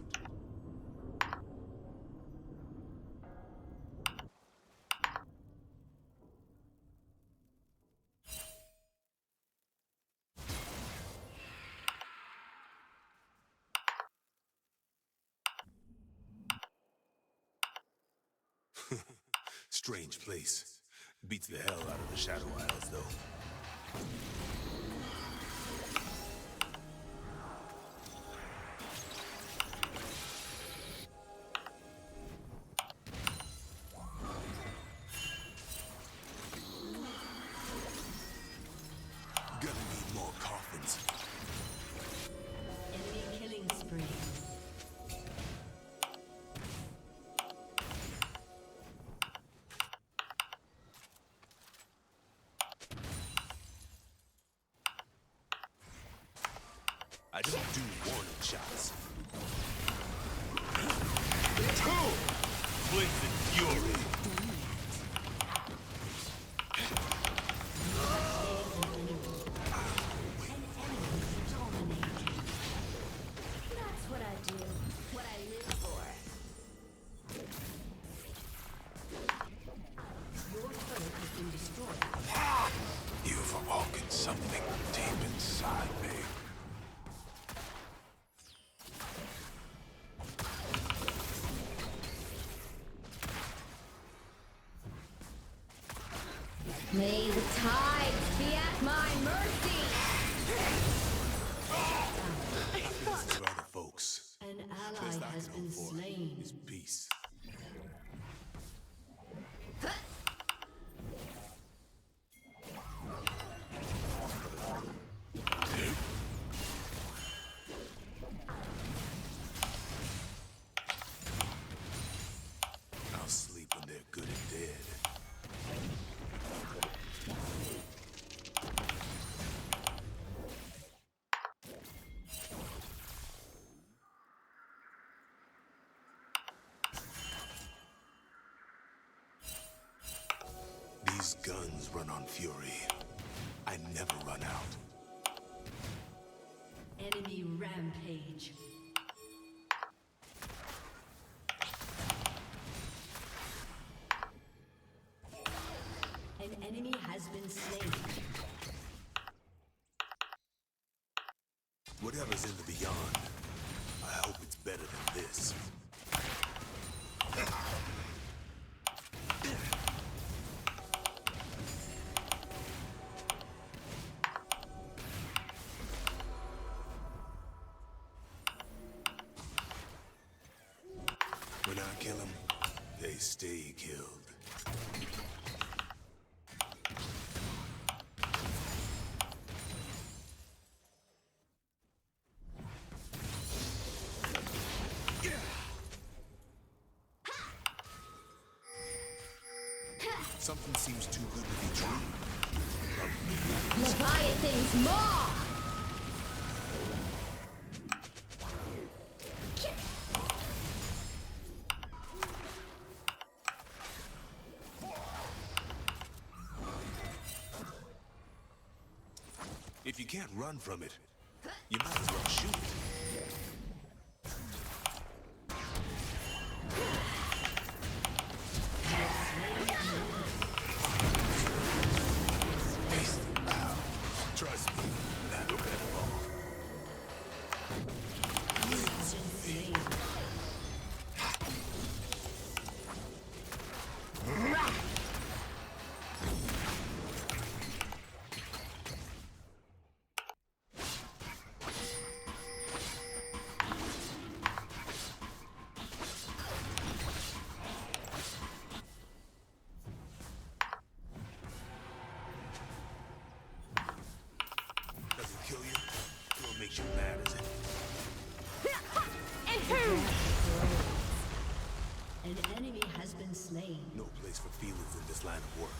G: Strange place. Beats the hell out of the Shadow Isles, though. Gonna need more coffins.
F: Enemy killing spree.
G: I don't do warning shots. Blazing fury.
F: That's what I do. What I live for. Your turret has been destroyed.
G: You've awoken something deep inside me.
F: May the tides be at my mercy!
G: Happiness for other folks.
F: An ally
G: Best I
F: has
G: can
F: been
G: hope for
F: slain.
G: is peace. I'll sleep when they're good and dead. These guns run on fury. I never run out.
F: Enemy rampage. An enemy has been slain.
G: Whatever's in the beyond, I hope it's better than this. When I kill them, they stay killed. Something seems too good to be true.
F: Leviathan's maw!
G: If you can't run from it, you might as well shoot it. Trust me, that'll get wrong. Doesn't kill you, what makes you mad, is it?
F: An enemy has been slain.
G: No place for feelings in this line of work.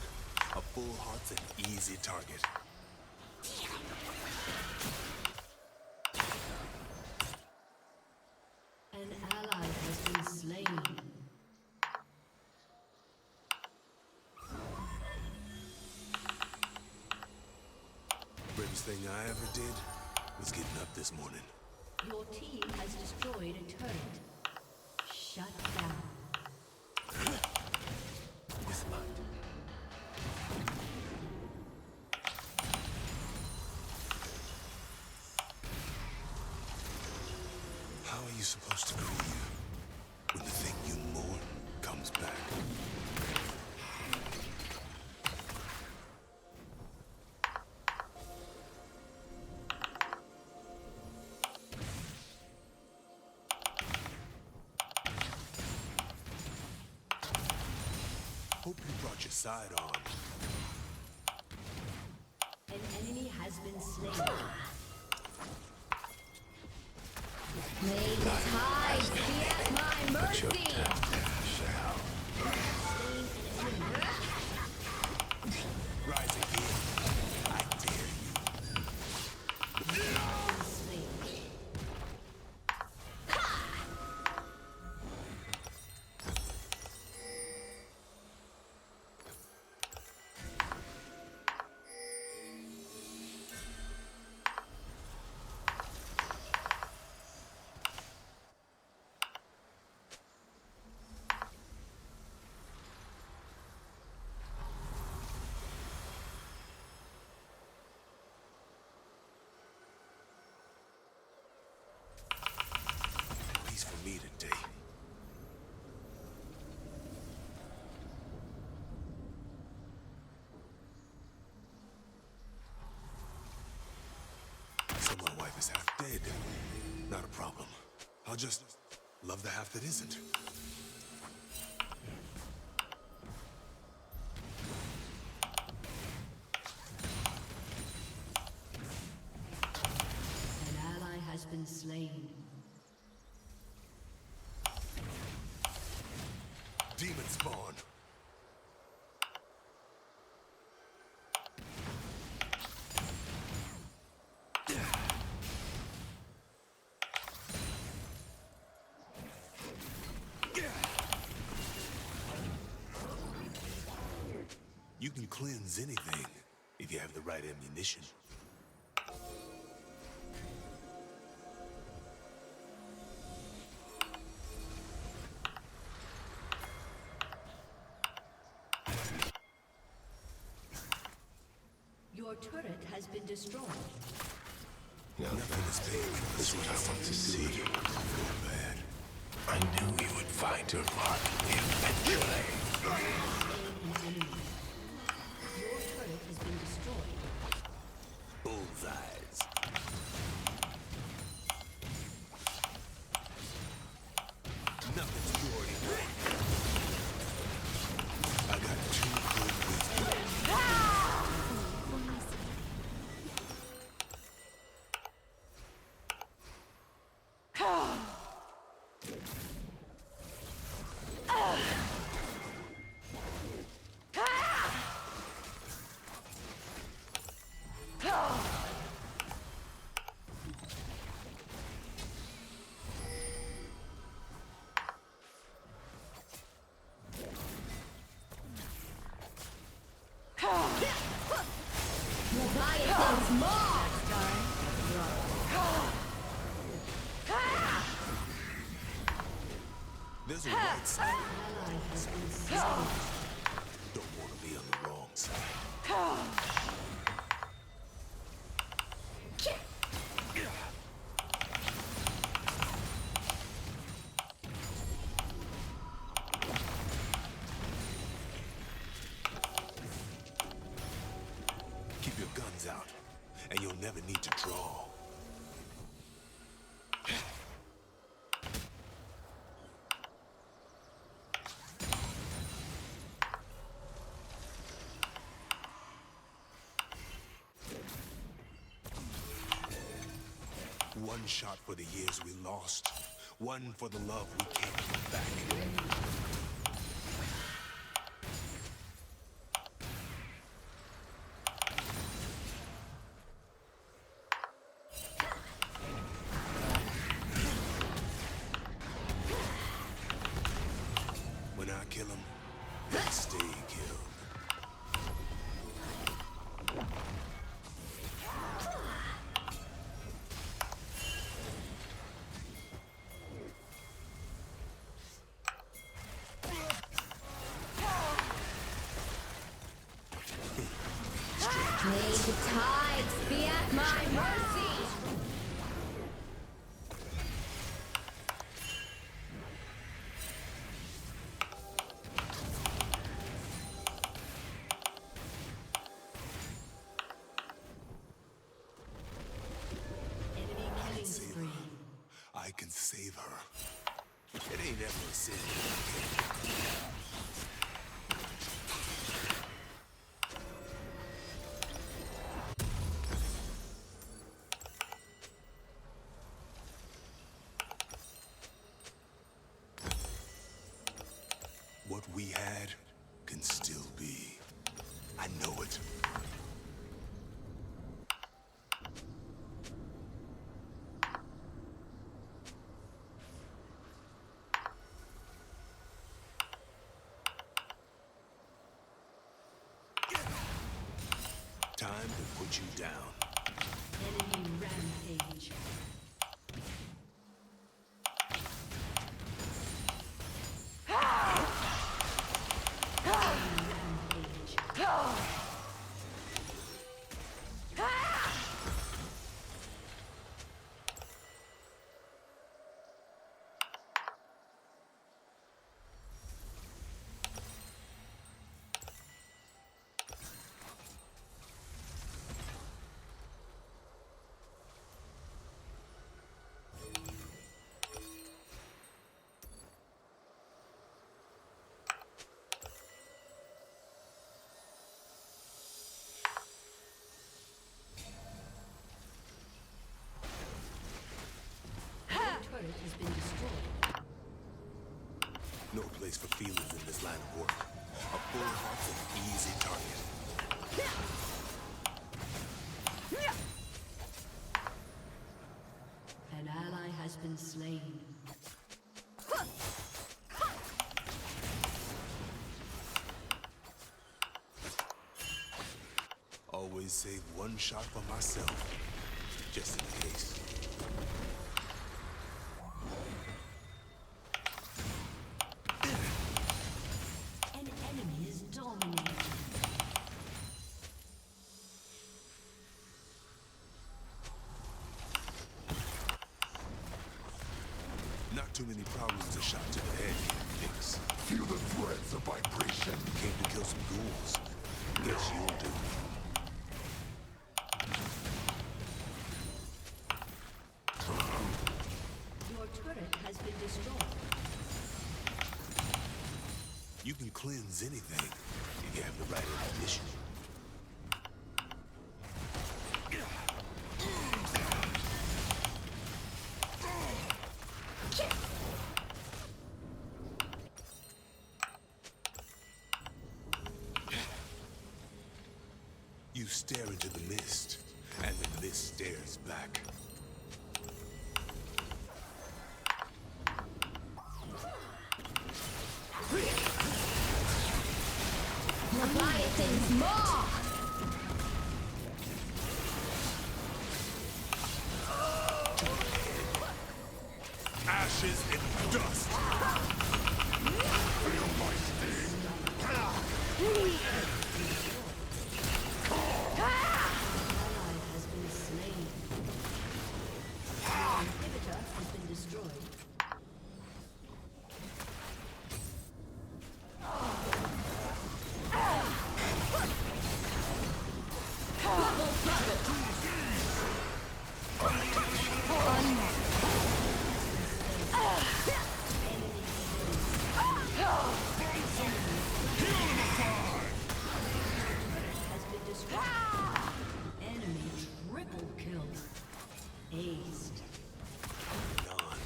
G: A full heart's an easy target.
F: An ally has been slain.
G: Bravest thing I ever did was getting up this morning.
F: Your team has destroyed a turret. Shut down.
G: With light. How are you supposed to grieve when the thing you mourn comes back? Hope you brought your side on.
F: An enemy has been slain. May the tide be at my mercy.
G: Rise again. I dare you. Peace for me today. So my wife is half dead. Not a problem. I'll just love the half that isn't.
F: An ally has been slain.
G: Demon spawn. You can cleanse anything if you have the right ammunition.
F: Your turret has been destroyed.
G: Nothing is big. That's what I want to see. Feel bad. I knew you would find your mark eventually.
F: Your turret has been destroyed.
G: Bullseyes. Nothing's pure anymore. I got two good
F: Leviathan's maw!
G: There's a right side. Don't want to be on the wrong side. Keep your guns out, and you'll never need to draw. One shot for the years we lost. One for the love we can't get back. I can save her. It ain't ever a sin. What we had can still be. I know it. Time to put you down.
F: Enemy rampage. Turret has been destroyed.
G: No place for feelings in this line of work. A full heart's an easy target.
F: An ally has been slain.
G: Always save one shot for myself, just in case.
F: An enemy is dominating.
G: Not too many problems a shot to the head can fix.
M: Feel the threads of vibration.
G: Came to kill some ghouls. Guess you'll do.
F: Your turret has been destroyed.
G: You can cleanse anything if you have the right ammunition. You stare into the mist, and the mist stares back.
N: Leviathan's maw!
G: Ashes and dust!
M: Feel my sting.
F: Ally has been slain. Your inhibitor has been destroyed. Has been destroyed. Enemy triple kill. Aced.
G: None.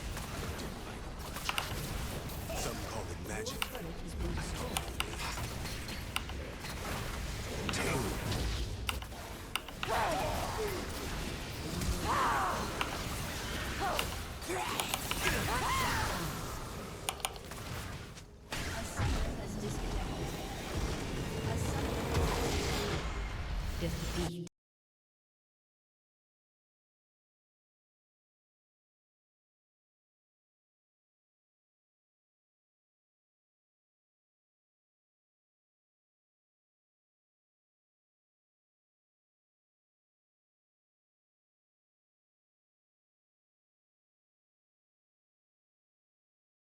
G: Some call it magic.
F: Turret has been destroyed. A summoner has disconnected. A summoner has disconnected. Defeat.